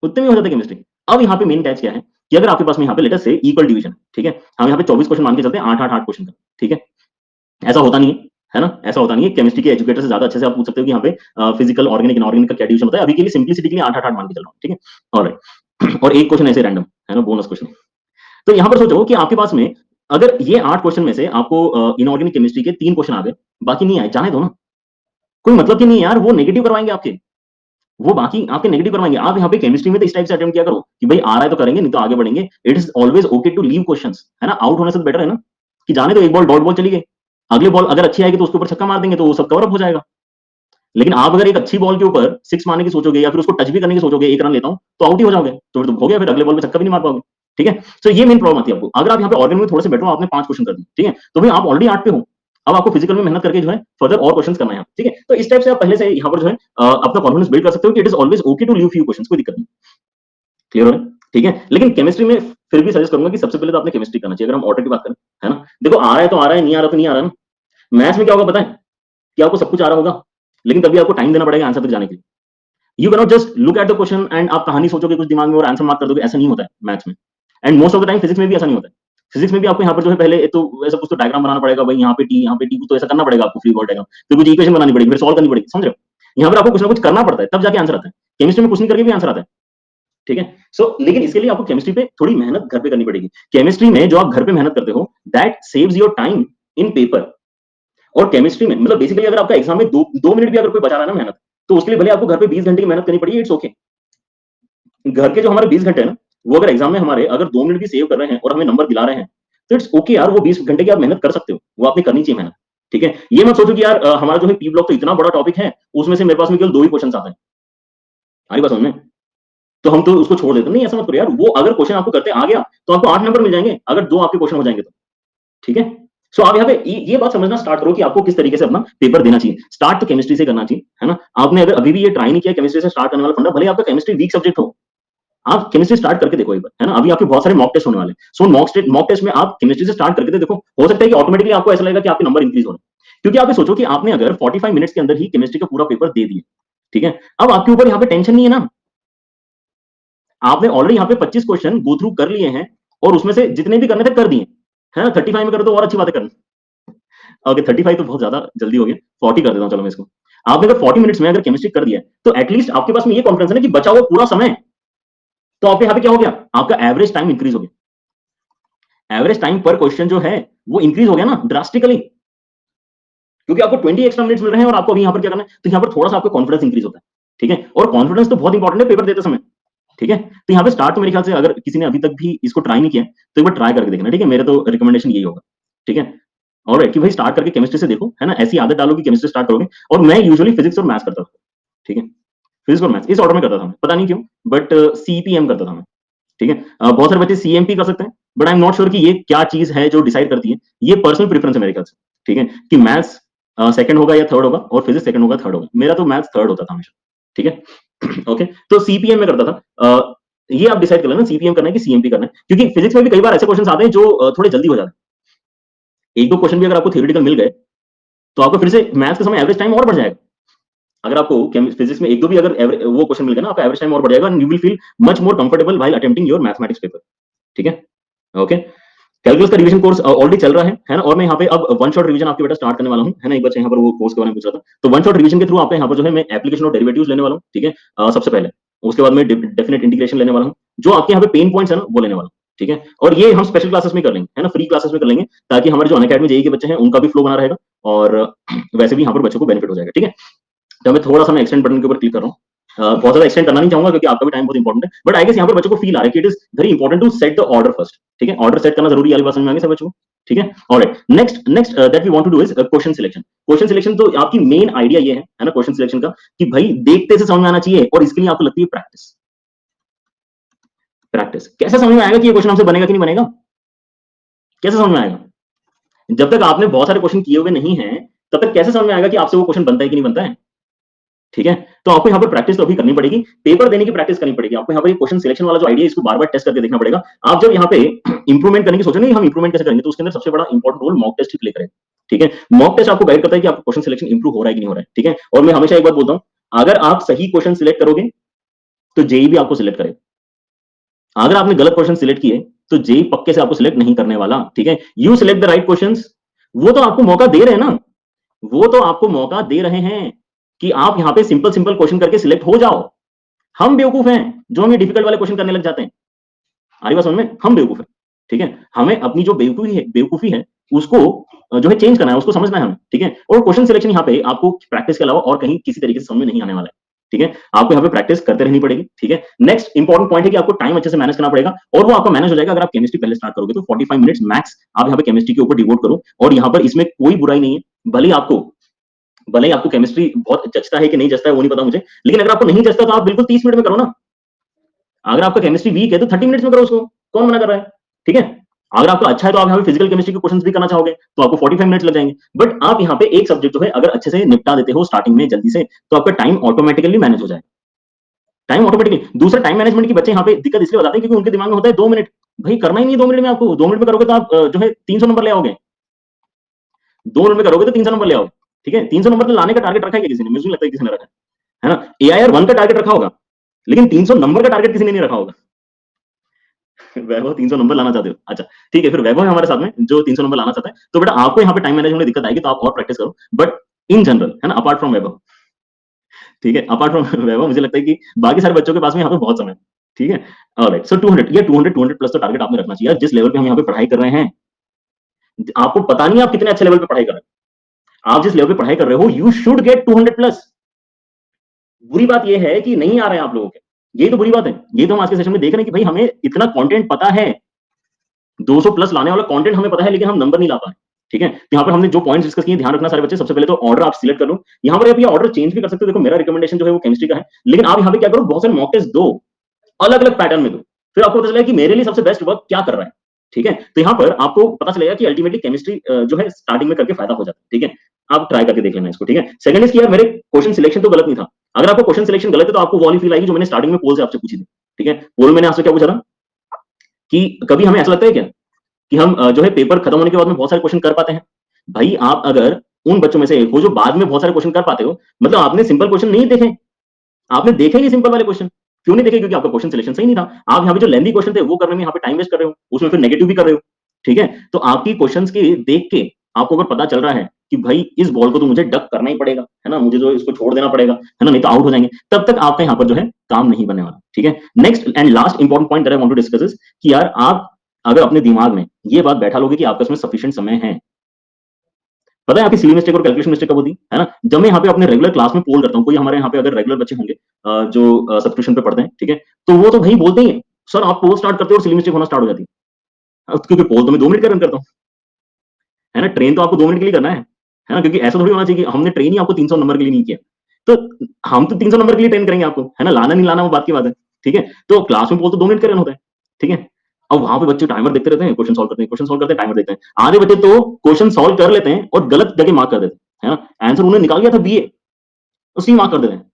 उतने में हो जाता है केमिस्ट्री। अब यहाँ पे मेन कैच क्या है कि अगर आपके पास में यहाँ पे लेटर से इक्वल डिवीजन, ठीक है, हम यहाँ पे 24 क्वेश्चन मान के चलते हैं, 8 क्वेश्चन का, ठीक है। ऐसा होता नहीं है ना, ऐसा होता नहीं है। केमिस्ट्री के एजुकेटर से ज्यादा अच्छे से आप पूछ सकते हो कि यहाँ पे फिजिकल, ऑर्गेनिक, इनऑर्गेनिक का क्या डिवीजन होता है। अभी के लिए सिंपलिसिटी के लिए 8 मान के चल रहा हूँ, ठीक है। ऑलराइट। और एक क्वेश्चन ऐसे रैंडम है ना, बोनस क्वेश्चन। तो यहाँ पर सोचो कि आपके पास में अगर ये 8 क्वेश्चन में से आपको इनऑर्गेनिक केमिस्ट्री के 3 क्वेश्चन आ गए, बाकी नहीं आए, जाने दो ना, कोई मतलब की नहीं है यार, वो नेगेटिव करवाएंगे आपके, वो बाकी आपके नेगेटिव करवाएंगे। आप यहाँ पे केमिस्ट्री में तो इस टाइप से अटेम्प्ट किया करो कि भाई आ रहा है तो करेंगे, नहीं तो आगे बढ़ेंगे। It is always okay to leave questions, है ना। आउट होने से बेटर है ना कि जाने दो, एक बॉल डॉट बॉल चली गई, अगली बॉल अगर अच्छी आएगी तो उसके ऊपर छक्का मार देंगे तो वो सब कवर अप हो जाएगा। लेकिन आप अगर एक अच्छी बॉल के ऊपर 6 मारने की सोचोगे या फिर उसको टच भी करने की सोचोगे, 1 रन लेता हूं, तो आउट ही हो जाओगे, तो फिर तो हो गया, फिर अगले बॉल में छक्का भी नहीं मार पाओगे, ठीक है। तो ये मेन प्रॉब्लम आती है आपको। अगर आप यहाँ पे ऑर्गेनिक में थोड़े से बेटर हो, आपने 5 क्वेश्चन कर दिए, ठीक है, तो भाई आप ऑलरेडी 8 पे हो। अब आपको फिजिकल में मेहनत करके जो है फर्दर और क्वेश्चन करना है, ठीक है। तो इस टाइप से आप पहले से यहाँ पर जो है अपना कॉन्फिडेंस बिल्ड कर सकते हो कि it is always okay to leave few question, कोई दिक्कत नहीं। क्लियर हो रहा है, ठीक है। लेकिन केमिस्ट्री में फिर भी सजेस्ट करूंगा कि सबसे पहले तो आपने केमिस्ट्री करना चाहिए, अगर हम ऑर्डर की बात करें, है ना। देखो आ रहा है तो आ रहा है, नहीं आ रहा तो नहीं आ रहा ना। मैथ्स में क्या होगा पता है, कि आपको सब कुछ आ रहा होगा, लेकिन तभी आपको टाइम देना पड़ेगा आंसर तक जाने के लिए। You can not just look at the question and आप कहानी सोचोगे कुछ दिमाग में और आंसर मार्क कर दोगे, ऐसा नहीं होता है मैथ्स में। And most of the time physics में भी ऐसा नहीं होता है। फिजिक्स में भी आपको यहाँ पर जो है पहले तो ऐसा कुछ तो डायग्राम बनाना पड़ेगा, भाई यहाँ पे टी, यहाँ पे टी, तो ऐसा करना पड़ेगा आपको, फ्री बॉडी डायग्राम, फिर कुछ इक्वेशन बनानी पड़ेगी, फिर सॉल्व करनी पड़ेगी, समझ रहे हो। यहाँ पर आपको कुछ ना कुछ करना पड़ता है, तब जाके आंसर आता है। केमिस्ट्री में कुछ नहीं करके भी आंसर आता है, ठीक है। लेकिन इसके लिए आपको केमिस्ट्री पे थोड़ी मेहनत घर पे करनी पड़ेगी। केमिस्ट्री में जो आप घर पे मेहनत करते हो, that saves your time in paper. और केमिस्ट्री में मतलब बेसिकली अगर आपका एग्जाम में 2 मिनट भी अगर कोई बचा रहा है ना मेहनत, तो उसके लिए भले आपको घर पे 20 घंटे की मेहनत करनी पड़ी, इट्स ओके। घर के जो हमारे 20 घंटे है ना, वो अगर एग्जाम में हमारे अगर 2 मिनट भी सेव कर रहे हैं और हमें नंबर दिला रहे हैं, तो इट्स ओके यार, वो 20 घंटे की आप मेहनत कर सकते हो, वो आपने करनी चाहिए मेहनत, ठीक है। ये मत सोचो कि यार हमारा जो है पी ब्लॉक तो इतना बड़ा टॉपिक है, उसमें से मेरे पास में केवल 2 ही क्वेश्चन आते हैं, हमारी बात समझ में, तो हम तो उसको छोड़ देते हैं। नहीं, ऐसा मत करो यार, वो अगर क्वेश्चन आपको करते आ गया तो आपको 8 नंबर मिल जाएंगे, अगर 2 आपके क्वेश्चन हो जाएंगे तो, ठीक है। सो आप यहाँ पे ये बात समझना स्टार्ट करो कि आपको किस तरीके से अपना पेपर देना चाहिए। स्टार्ट तो केमिस्ट्री से करना चाहिए, है ना। आपने अगर अभी भी ये ट्राई नहीं किया केमिस्ट्री से स्टार्ट करने वाला फंडा, भले आपका केमिस्ट्री वीक सब्जेक्ट हो, आप केमिस्ट्री स्टार्ट करके देखो एक बार, है ना। अभी आपके बहुत सारे मॉक टेस्ट होने वाले हैं, सो मॉक टेस्ट में आप केमिस्ट्री से स्टार्ट करके देखो, हो सकता है कि ऑटोमेटिकली आपको ऐसा लगेगा कि आपके नंबर इंक्रीज हो रहे हैं। क्योंकि आप ये सोचो कि आपने अगर 45 मिनट्स के अंदर ही केमिस्ट्री का पूरा पेपर दे दिया, ठीक है, अब आपके ऊपर यहाँ पे टेंशन नहीं है ना। आपने ऑलरेडी यहाँ पे 25 क्वेश्चन गो थ्रू कर लिए हैं, और उसमें से जितने भी करने थे कर दिए, है ना। 35 में करो तो और अच्छी बातें करना। ओके, 35 तो बहुत ज्यादा जल्दी हो गया, 40 कर देता हूँ चलो मैं इसको। आपने अगर 40 मिनट्स में अगर केमिस्ट्री कर दिया है, तो एटलीस्ट आपके पास में ये कॉन्फिडेंस है ना कि बचा हुआ पूरा समय, तो आपके यहाँ पे क्या हो गया, आपका एवरेज टाइम इंक्रीज हो गया। एवरेज टाइम पर क्वेश्चन जो है वो इंक्रीज हो गया ना ड्रास्टिकली, क्योंकि आपको 20 एक्स्ट्रा मिनट्स मिल रहे हैं और आपको अभी यहाँ पर क्या करना है, तो यहाँ पर थोड़ा सा आपका कॉन्फिडेंस इंक्रीज होता है, ठीक है। और कॉन्फिडेंस तो बहुत इंपॉर्टेंट है पेपर देते समय, ठीक है। तो यहाँ पे स्टार्ट तो मेरे ख्याल से अगर किसी ने अभी तक भी इसको ट्राई नहीं किया तो एक बार ट्राई करके देखना, ठीक है। मेरा तो रिकमेंडेशन यही होगा, ठीक है। और कि भाई स्टार्ट करके केमिस्ट्री से देखो, है ना। ऐसी आदत डालो कि केमिस्ट्री स्टार्ट करोगे। और मैं यूजुअली फिजिक्स और मैथ्स करता था, ठीक है। फिजिक्स और मैथ्स इस ऑर्डर में करता था मैं, पता नहीं क्यों, बट सीपीएम करता था मैं, ठीक है। बहुत सारे बच्चे सीएमपी कर सकते हैं, but I am not sure कि ये क्या चीज है जो डिसाइड करती है। ये पर्सनल प्रेफरेंस है मेरे ख्याल से, ठीक है, कि मैथ्स सेकंड होगा या थर्ड होगा और फिजिक्स सेकंड होगा थर्ड होगा। मेरा तो मैथ्स थर्ड होता था हमेशा, ठीक है। ओके, तो सीपीएम में करता था। ये आप डिसाइड कर लेना सीपीएम करना है कि सीएमपी करना है, क्योंकि फिजिक्स में भी कई बार ऐसे क्वेश्चन आते हैं जो थोड़े जल्दी हो जाते हैं। एक दो क्वेश्चन भी अगर आपको थियोरेटिकल मिल गए, तो आपको फिर से मैथ्स के समय एवरेज टाइम और बढ़ जाएगा। अगर आपको फिजिक्स में एक दो भी अगर वो क्वेश्चन मिल गया ना, आपका एवरेज टाइम और बढ़ जाएगा and you will feel much more comfortable while attempting your mathematics paper, ठीक है। ओके, कैलकुलस का रिवीजन कोर्स ऑलरेडी चल रहा है ना। और मैं यहाँ पे अब वन शॉट रिवीजन आपके बेटा स्टार्ट करने वाला हूँ, है ना। एक बच्चा यहाँ पर वो कोर्स के बारे में पूछ रहा था, तो वन शॉट रिवीजन के थ्रू आपका यहाँ पर जो है मैं एप्लीकेशन और डेरिवेटिव्स लेने वाला हूँ, ठीक है, सबसे पहले। उसके बाद मैं डेफिनेट इंटीग्रेशन लेने वाला हूँ, जो आपके यहाँ पे पेन पॉइंट्स है ना वो लेने वाला हूँ, ठीक है। और ये हम स्पेशल क्लासेस में कर लेंगे, है ना, फ्री क्लासेस में कर लेंगे, ताकि हमारे जो अनअकैडमी जेई के बच्चे हैं उनका भी फ्लो बना रहेगा, और वैसे भी यहाँ पर बच्चों को बेनिफिट हो जाएगा, ठीक है। तो मैं थोड़ा सा मैं एक्सटेंड बटन के ऊपर क्लिक कर रहा हूँ, बहुत ज्यादा एक्सटेंड करना नहीं चाहूंगा क्योंकि आपका भी टाइम बहुत इंपॉर्टेंट है, बट आई गेस यहाँ पर बच्चों को फील आ रहा है कि it is very important to set the order first. ठीक है, ऑर्डर सेट करना जरूरी है, बात समझ में आ गई सब बच्चों को? ठीक है, alright, next next that we want to do is question selection. Question selection तो आपकी मेन आइडिया ये है ना क्वेश्चन सिलेक्शन का, कि भाई देखते से समझ में आना चाहिए, और इसके लिए आपको लगती है प्रैक्टिस। प्रैक्टिस कैसे समझ में आएगा कि ये क्वेश्चन हमसे बनेगा कि नहीं बनेगा? कैसे समझ में आएगा? जब तक आपने बहुत सारे क्वेश्चन किए हुए नहीं हैं, तब तक कैसे समझ में आएगा कि आपसे वो क्वेश्चन बनता है कि नहीं बनता है? ठीक है, तो आपको यहाँ पर प्रैक्टिस तो अभी करनी पड़ेगी, पेपर देने की प्रैक्टिस करनी पड़ेगी आपको। यहाँ पर क्वेश्चन सिलेक्शन वाला जो आइडिया है, इसको बार बार टेस्ट करके देखना पड़ेगा। आप जब यहाँ पे इंप्रूवमेंट करने की सोचेंगे, हम इंप्रूवमेंट कैसे करेंगे, तो उसके अंदर सबसे बड़ा इंपॉर्टेंट रोल मॉक टेस्ट ही प्ले करेगा। ठीक है, मॉक टेस्ट आपको गाइड करता है कि आपका क्वेश्चन सिलेक्शन इंप्रूव हो रहा है कि नहीं हो रहा है। ठीक है, और मैं हमेशा एक बात बोलता हूँ, अगर आप सही क्वेश्चन सिलेक्ट करोगे तो जेई भी आपको सिलेक्ट करेगा। अगर आपने गलत क्वेश्चन सिलेक्ट किए तो जेई पक्के से आपको सिलेक्ट नहीं करने वाला। ठीक है, you select the right questions, वो तो आपको मौका दे रहे हैं ना, वो तो आपको मौका दे रहे हैं कि आप यहां पे सिंपल सिंपल क्वेश्चन करके सिलेक्ट हो जाओ। हम बेवकूफ हैं जो हम ये डिफिकल्ट वाले क्वेश्चन करने लग जाते हैं। आ रही बात समझ में? हम बेवकूफ हैं। ठीक है, हमें अपनी जो बेवकूफी है उसको जो है चेंज करना है, उसको समझना है हमें। ठीक है, और क्वेश्चन सिलेक्शन यहाँ पे आपको प्रैक्टिस के अलावा और कहीं किसी तरीके से समझ में नहीं आने वाला है। ठीक है, आपको यहाँ पे प्रैक्टिस करते रहनी पड़ेगी। ठीक है, नेक्स्ट इंपॉर्टेंट पॉइंट है कि आपको टाइम अच्छे से मैनेज करना पड़ेगा, और वो आपका मैनेज हो जाएगा अगर आप केमिस्ट्री पहले स्टार्ट करोगे तो 45 मिनट्स मैक्स आप यहाँ पे केमिस्ट्री के ऊपर डिवोट करो। और यहाँ पर इसमें कोई बुराई नहीं है, भले ही आपको केमिस्ट्री बहुत जचता है कि नहीं जचता है वो नहीं पता मुझे, लेकिन अगर आपको नहीं जचता तो आप बिल्कुल 30 मिनट में करो ना। अगर आपका केमिस्ट्री वीक है तो 30 मिनट्स में करो उसको, कौन मना कर रहा है? ठीक है, अगर आपका अच्छा है तो आप यहाँ पे फिजिकल केमिस्ट्री के क्वेश्चंस भी करना चाहोगे तो आपको 45 मिनट्स लग जाएंगे। बट आप यहाँ पे एक सब्जेक्ट जो है अगर अच्छे से निपटा देते हो स्टार्टिंग में जल्दी से, तो आपका टाइम ऑटोमेटिकली मैनेज हो जाएगा। टाइम ऑटोमेटिकली, दूसरा टाइम मैनेजमेंट की बच्चे यहाँ पे दिक्कत इसलिए बताते हैं क्योंकि उनके दिमाग में होता है 2 मिनट। भाई करना ही नहीं 2 मिनट में, आपको 2 मिनट में करोगे तो आप जो है 300 नंबर ले आओगे। 2 मिनट में करोगे तो 300 नंबर ले आओगे। ठीक है, 300 नंबर लाने का टारगेट रखा है किसी ने? मुझे नहीं लगता है किसी ने रखा है ना। एआईआर 1 का टारगेट रखा होगा, लेकिन 300 नंबर का टारगेट किसी ने नहीं रखा होगा। वैभव 300 नंबर लाना चाहते हो? अच्छा ठीक है, फिर वैभव है हमारे साथ में जो 300 नंबर लाना चाहता है, तो बेटा आपको यहाँ पे टाइम मैनेजमेंट में दिक्कत आएगी तो आप और प्रैक्टिस करो। बट इन जनरल है ना, अपार्ट फ्रॉम वैभव, ठीक है, अपार्ट फ्रॉम वैभव मुझे लगता है कि बाकी सारे बच्चों के पास में यहाँ पे बहुत समय है। ठीक है, ऑलराइट, सो 200 या 200 प्लस तो टारगेट आपने रखना चाहिए जिस लेवल पे हम यहाँ पे पढ़ाई कर रहे हैं। आपको पता नहीं आप कितने अच्छे लेवल पे पढ़ाई कर रहे हैं, आप जिस लेवल पे पढ़ाई कर रहे हो यू शुड गेट 200 प्लस। बुरी बात यह है कि नहीं आ रहे हैं आप लोगों के, ये तो बुरी बात है। ये तो हम आज के सेशन में देख रहे हैं कि भाई हमें इतना कंटेंट पता है, 200 प्लस लाने वाला कंटेंट हमें पता है, लेकिन हम नंबर नहीं ला पा रहे। ठीक है, तो यहाँ पर हमने जो पॉइंट्स डिस्कस किए ध्यान रखना सारे बच्चे। सबसे पहले तो ऑर्डर आप सिलेक्ट कर लो, यहाँ पर आप ये ऑर्डर चेंज भी कर सकते हो। देखो मेरा रिकमेंडेशन जो है वो केमिस्ट्री का है, लेकिन आप यहाँ पे क्या करो, बहुत सारे मॉक टेस्ट दो, अलग अलग पैटर्न में दो, फिर आपको पता चलेगा कि मेरे लिए सबसे बेस्ट वर्क क्या कर रहा है। ठीक है, तो यहाँ पर आपको पता चलेगा कि अल्टीमेटली केमिस्ट्री जो है स्टार्टिंग में करके फायदा हो जाता है। ठीक है, आप ट्राई करके देख लेना इसको। ठीक है, सेकंड इज कि यार मेरे क्वेश्चन सिलेक्शन तो गलत नहीं था। अगर आपको क्वेश्चन सिलेक्शन गलत है तो आपको वो वाली फील आएगी जो मैंने स्टार्टिंग में पोल से आपसे पूछी थी। ठीक है, पोल मैंने आपसे क्या पूछा था कि कभी हमें ऐसा लगता है क्या कि हम जो है पेपर खत्म होने के बाद में बहुत सारे क्वेश्चन कर पाते हैं? भाई आप अगर उन बच्चों में से एक हो जो बाद में बहुत सारे क्वेश्चन कर पाते हो, मतलब आपने सिंपल क्वेश्चन नहीं देखे, आपने देखे ही नहीं सिंपल वाले क्वेश्चन। क्यों नहीं देखे? क्योंकि आपका क्वेश्चन सिलेक्शन सही नहीं था। आप यहाँ पे जो लेंथी क्वेश्चन थे वो करने में यहाँ पे टाइम वेस्ट कर रहे हो, उसमें फिर नेगेटिव भी कर रहे हो। ठीक है, तो आपकी क्वेश्चंस के देख के आपको अगर पता चल रहा है कि भाई इस बॉल को तो मुझे डक करना ही पड़ेगा, है ना, मुझे जो इसको छोड़ देना पड़ेगा, है ना, नहीं तो आउट हो जाएंगे, तब तक आपका यहाँ पर जो है काम नहीं बनने वाला। ठीक है, next and last important point that I want to discuss is कि यार आप अगर अपने दिमाग में ये बात बैठा लोगे कि आपके पास में सफिशिएंट समय है, पता है आपकी सिली मिस्टेक और कैलकुलेशन मिस्टेक कब होती है ना, जब मैं यहाँ पे अपने रेगुलर क्लास में पोल करता हूँ, कोई हमारे यहाँ पे अगर रेगुलर बच्चे होंगे जो सब्सक्रिप्शन पे पढ़ते हैं, ठीक है, तो वो तो भाई बोलते ही है सर आप पोल स्टार्ट करते हो और सिली मिस्टेक होना स्टार्ट हो जाती है। क्योंकि पोल तो मैं 2 मिनट का रन करता हूँ, है ना, ट्रेन तो आपको 2 मिनट के लिए करना है ना, क्योंकि ऐसा थोड़ी होना चाहिए कि हमने ट्रेन ही आपको 300 नंबर के लिए नहीं किया, तो हम तो 300 नंबर के लिए ट्रेन करेंगे आपको, है ना, लाना नहीं लाना वो बात की बात है। ठीक है, तो क्लास में पोल तो 2 मिनट का रन होता है। ठीक है, अब वहां पे बच्चे टाइमर देखते रहते हैं, क्वेश्चन सॉल्व करते हैं, क्वेश्चन सॉल्व करते हैं, टाइमर देखते हैं। आधे बच्चे तो क्वेश्चन सॉल्व कर लेते हैं और गलत जगह मार्क कर देते हैं, है ना, आंसर उन्हें निकाल गया था बीए, उसी मार्क कर देते हैं।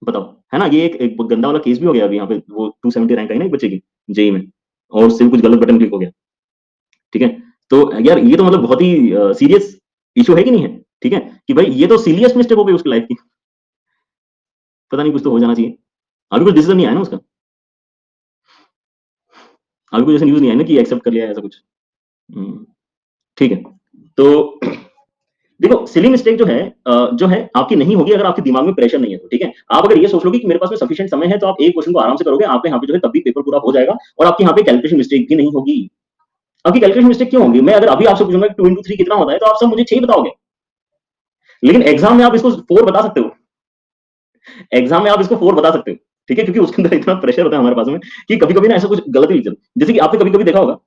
बताओ, है ना, ये एक गंदा वाला केस भी हो गया अभी यहाँ पे, वो 270 रैंक आई ना एक बच्चे की जेई में, और उससे भी कुछ गलत बटन क्लिक हो गया। ठीक है, तो यार ये तो मतलब बहुत ही सीरियस इशू है कि नहीं है? ठीक है, कि भाई ये तो सीरियस मिस्टेक हो गई उसकी लाइफ की, पता नहीं कुछ तो हो जाना चाहिए। अभी कुछ डिसीजन नहीं आया ना उसका, अभी कुछ ऐसा न्यूज नहीं आया ना कि एक्सेप्ट कर लिया है ऐसा कुछ। हम्म, ठीक है, तो देखो सिली मिस्टेक जो है आपकी नहीं होगी अगर आपके दिमाग में प्रेशर नहीं है तो। ठीक है, आप अगर ये सोच लोगे कि मेरे पास में सफिशिएंट समय है तो आप एक क्वेश्चन को आराम से करोगे, आपके यहाँ पे जो है तब भी पेपर पूरा हो जाएगा और आपकी यहाँ पे कैलकुलेशन मिस्टेक भी नहीं होगी। आपकी कैलकुलेशन मिस्टेक क्यों होगी? मैं अगर अभी आपसे पूछूंगा 2 into 3 कितना होता है तो आप सब मुझे 6 बताओगे, लेकिन एग्जाम में आप इसको 4 बता सकते हो। एग्जाम में आप इसको 4 बता सकते हो, ठीक है? क्योंकि उसके अंदर इतना प्रेशर होता है हमारे पास में कि कभी-कभी ना ऐसा कुछ गलत ही लिख देते हैं। जैसे कि आपने कभी-कभी देखा होगा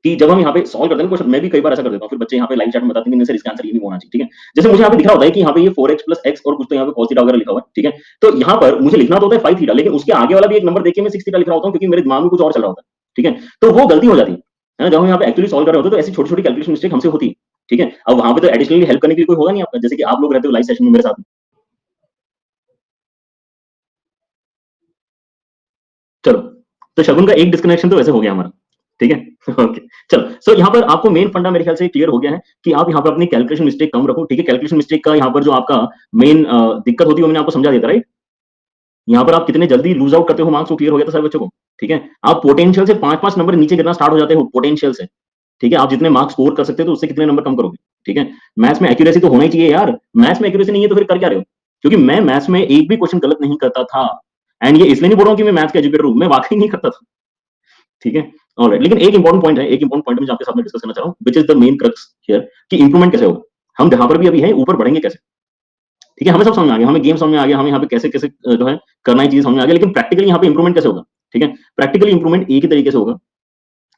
कि जब हम यहाँ पे सॉल्व करते हैं क्वेश्चन, मैं भी कई बार ऐसा कर देता हूँ, फिर बच्चे यहाँ पे लाइव चैट में बताते हैं कि सर इसका आंसर ये नहीं होना चाहिए, ठीक है? जैसे मुझे यहाँ पे दिख रहा होता है कि यहाँ पे ये 4x प्लस x और कुछ तो यहाँ पे cos थीटा वगैरह लिखा हुआ है, ठीक है? तो यहाँ पर मुझे लिखना तो होता है 5 थीटा, लेकिन उसके आगे वाला भी एक नंबर देख के मैं 6 थीटा लिख रहा होता हूँ, क्योंकि मेरे दिमाग में कुछ और चल रहा होता है, ठीक है? तो वो गलती हो जाती है ना? जब हम यहाँ पे एक्चुअली सॉल्व कर रहे होते हैं, तो ऐसी छोटी-छोटी कैलकुलेशन मिस्टेक हमसे होती है, ठीक है? अब वहाँ पे तो एडिशनली हेल्प करने के लिए कोई होगा नहीं आपका, जैसे कि आप लोग रहते हो लाइव सेशन में मेरे साथ। चलो, तो शगुन का एक डिस्कनेक्शन तो वैसे हो गया हमारा, ठीक है? ओके, चलो, सो यहाँ पर आपको मेन फंडा मेरे ख्याल से क्लियर हो गया है कि आप यहाँ पर अपनी कैलकुलेशन मिस्टेक कम रखो, ठीक है? कैलकुलेशन मिस्टेक का यहाँ पर जो आपका मेन दिक्कत होती है वो मैंने आपको समझा दिया था, राइट? यहाँ पर आप कितने जल्दी लूज आउट करते हो मार्क्स, वो क्लियर हो गया था सारे बच्चों को, ठीक है? आप पोटेंशियल से 5-5 नंबर नीचे गिरना स्टार्ट हो जाते हो पोटेंशियल से, ठीक है? आप जितने मार्क्स स्कोर कर सकते हो तो उससे कितने नंबर कम करोगे, ठीक है? मैथ्स में एक्यूरेसी तो होना ही चाहिए यार, मैथ्स में एक्यूरेसी नहीं है तो फिर कर क्या रहे हो? क्योंकि मैं मैथ्स में एक भी क्वेश्चन गलत नहीं करता था, एंड ये इसलिए नहीं बोल रहा हूँ कि मैं मैथ्स का एजुकेटर हूँ, मैं वाकई नहीं करता था, ठीक है? ऑलराइट, लेकिन एक इंपॉर्टेंट पॉइंट है, एक इंपॉर्टेंट पॉइंट मैं आपके साथ में डिस्कस करना चाह रहा हूँ, which is the main crux here, कि इंप्रूवमेंट कैसे होगा? हम जहाँ पर भी अभी हैं, ऊपर बढ़ेंगे कैसे? ठीक है? हमें सब समझ में आ गया, हमें गेम समझ में आ गया, हमें यहाँ पे कैसे-कैसे जो है करना है चीज़ समझ में आ गया, लेकिन प्रैक्टिकली यहाँ पे इंप्रूवमेंट कैसे होगा? ठीक है? प्रैक्टिकली इंप्रूवमेंट एक ही तरीके से होगा,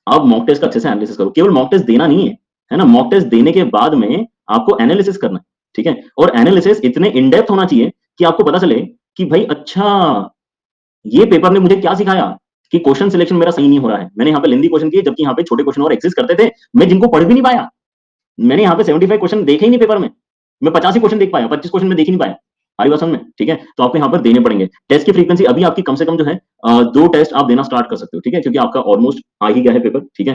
आप मॉक टेस्ट का अच्छे से एनालिसिस करो, केवल मॉक टेस्ट देना नहीं है, है ना? मॉक टेस्ट देने के बाद में आपको एनालिसिस करना है, ठीक है? और एनालिसिस इतने इन डेप्थ होना चाहिए कि आपको पता चले कि भाई अच्छा, ये पेपर ने मुझे क्या सिखाया कि क्वेश्चन सिलेक्शन मेरा सही नहीं हो रहा है। मैंने यहाँ पे लेंथी क्वेश्चन किए, जबकि यहाँ पे छोटे क्वेश्चन और एग्जिस्ट करते थे, मैं जिनको पढ़ भी नहीं पाया। मैंने यहाँ पे 75 क्वेश्चन देखे ही नहीं पेपर में, मैं 50 ही क्वेश्चन देख पाया, 25 क्वेश्चन में देख ही नहीं पाया। हमारी बात समझ में, ठीक है? तो आपको यहाँ पर देने पड़ेंगे। टेस्ट की फ्रीक्वेंसी अभी आपकी कम से कम जो है 2 टेस्ट आप देना स्टार्ट कर सकते हो, ठीक है? क्योंकि आपका ऑलमोस्ट आ ही गया है पेपर, ठीक है?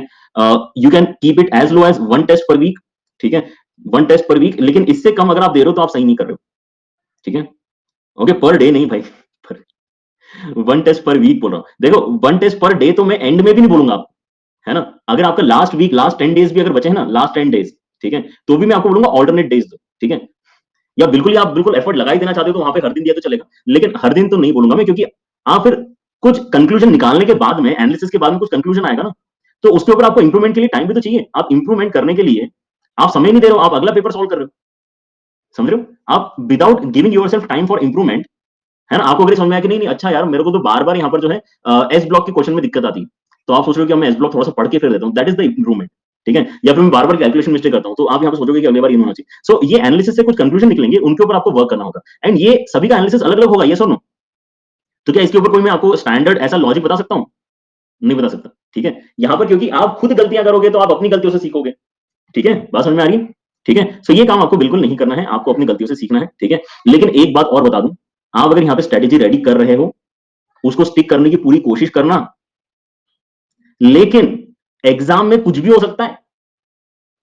You can keep it as low as 1 test per week, ठीक है? 1 टेस्ट पर वीक, लेकिन इससे कम अगर आप दे रहे हो तो आप सही नहीं कर रहे हो, ठीक है? ओके, पर डे नहीं भाई, पर 1 टेस्ट पर वीक बोल रहा हूँ। देखो, 1 टेस्ट पर डे तो मैं एंड में भी नहीं बोलूँगा आपको, है ना? अगर आपका लास्ट वीक, लास्ट 10 डेज़ भी अगर बचे हैं ना, लास्ट 10 डेज़, ठीक है? तो भी मैं आपको बोलूँगा अल्टरनेट डेज़ दो, ठीक है? या बिल्कुल ही आप बिल्कुल एफर्ट लगा ही देना चाहते हो तो वहाँ पे हर दिन दिया तो चलेगा। लेकिन हर दिन तो नहीं बोलूँगा मैं, क्योंकि आप फिर कुछ कंक्लूजन निकालने के बाद में, एनालिसिस के बाद में कुछ कंक्लूजन आएगा ना, तो उसके ऊपर आपको इंप्रूवमेंट के लिए टाइम भी तो चाहिए। आप इंप्रूवमेंट करने के लिए आप समय नहीं दे रहे हो, आप अगला पेपर सॉल्व कर रहे हो। समझ रहे हो? आप without giving yourself time for improvement, है ना? आपको अगर ये समझ में आया कि नहीं, नहीं अच्छा यार, मेरे को तो बार-बार यहाँ पर जो है एस ब्लॉक के क्वेश्चन में दिक्कत आती है। तो आप सोच रहे हो कि अब मैं एस ब्लॉक थोड़ा-सा पढ़ के फिर देता हूँ, दैट इज़ द इंप्रूवमेंट, ठीक है? या फिर मैं बार-बार कैलकुलेशन मिस्टेक करता हूँ, तो आप यहाँ पे सोचोगे कि अगली बार ये नहीं होना चाहिए। सो ये एनालिसिस से कुछ कंक्लूजन निकलेंगे, उनके ऊपर आपको वर्क करना होगा, एंड ये सभी का एनालिसिस अलग-अलग होगा, येस और नो? तो क्या इसके ऊपर कोई मैं आपको स्टैंडर्ड ऐसा लॉजिक बता सकता हूँ? नहीं बता सकता, ठीक है? यहाँ पर क्योंकि आप खुद गलतियाँ करोगे तो आप अपनी गलतियों से सीखोगे, ठीक है? बात समझ में आ रही है? ठीक है? सो ये काम आपको बिल्कुल नहीं करना है, आपको अपनी गलतियों से सीखना है, ठीक है? लेकिन एक बात और बता दूँ, आप अगर यहाँ पे स्ट्रैटेजी रेडी कर रहे हो, उसको स्टिक करने की पूरी कोशिश करना, लेकिन एग्ज़ाम में कुछ भी हो सकता है,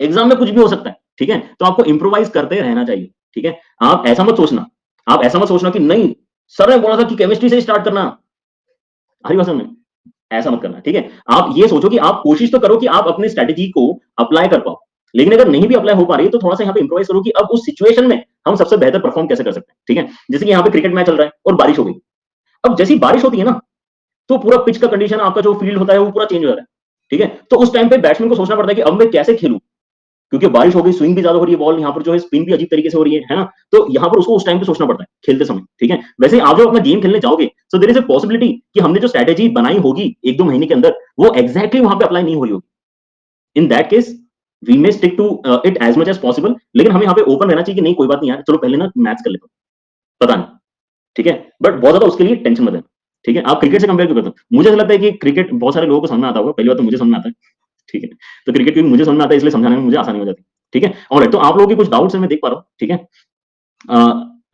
एग्ज़ाम में कुछ भी हो सकता है, ठीक है? तो आपको इम्प्रोवाइज़ करते रहना चाहिए, ठीक है? आप ऐसा मत सोचना कि नहीं, सर ने बोला था कि केमिस्ट्री से ही स्टार्ट करना, आ रही बात समझ में? ऐसा मत करना, ठीक है? आप ये सोचो कि आप कोशिश तो करो कि आप अपनी स्ट्रैटेजी को अप्लाई कर पाओ। लेकिन अगर नहीं भी अप्लाई हो पा रही है, तो थोड़ा-सा यहाँ पे इम्प्रोवाइज़ करो कि अब उस सिचुएशन में हम सबसे बेहतर परफॉर्म कैसे कर सकते हैं, ठीक है? जैसे कि यहाँ पे क्रिकेट मैच चल रहा है और बारिश हो गई। अब जैसी बारिश होती है ना, तो पूरा पिच का कंडीशन, आपका जो फील्ड होता है वो पूरा चेंज हो जाता है, ठीक है? तो उस टाइम पे बैट्समैन को सोचना पड़ता है कि अब मैं कैसे खेलूँ? क्योंकि बारिश हो गई, स्विंग भी ज़्यादा हो रही है, बॉल यहाँ पर जो है स्पिन भी अजीब तरीके से हो रही है ना? तो यहाँ पर उसको उस टाइम पे सोचना पड़ता है, खेलते समय, ठीक है? वैसे ही आप जब अपना गेम खेलने जाओगे, so there is a possibility कि हमने जो स्ट्रैटेजी बनाई होगी 1-2 महीने के अंदर, वो एग्ज़ैक्टली वहाँ पे अप्लाई नहीं हो रही होगी। In that case we may stick to it as much as possible, लेकिन हमें यहाँ पे ओपन रहना चाहिए कि नहीं, कोई बात नहीं यार, चलो पहले ना मैथ्स कर लेता हूँ, पता नहीं, ठीक है? बट बहुत ज़्यादा उसके लिए टेंशन मत लेना, ठीक है? आप क्रिकेट से कंपेयर क्यों करते हो? मुझे ऐसा लगता है कि क्रिकेट बहुत सारे लोगों को समझ में आता होगा, पहली बात तो मुझे समझ में आता है, ठीक है? तो क्रिकेट क्योंकि मुझे समझ में आता है, इसलिए समझाने में मुझे आसानी हो जाती है, ठीक है? ऑलराइट, तो आप लोगों के कुछ डाउट्स हैं, मैं देख पा रहा हूँ, ठीक है? अ,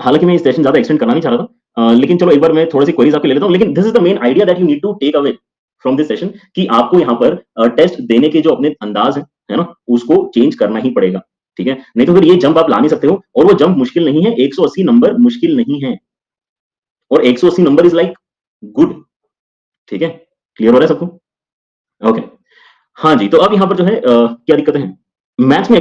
हालाँकि मैं ये सेशन ज़्यादा एक्सटेंड करना नहीं चाह रहा था, लेकिन चलो एक बार मैं थोड़ी-सी क्वेरीज़ आपकी ले लेता हूँ, लेकिन this is the main idea that you need to take away from this session, कि आपको यहाँ पर टेस्ट देने के जो अपने अंदाज़ है ना? उसको चेंज करना ही पड़ेगा, ठीक है? नहीं तो फिर ये जंप आप ला नहीं सकते हो, और वो जंप मुश्किल नहीं है, 180 नंबर मुश्किल नहीं है, और 180 नंबर इज़ लाइक गुड, ठीक है? क्लियर हो रहा है सबको? ओके। हाँ जी, तो अब यहाँ पर जो है क्या दिक्कतें हैं? मैथ्स में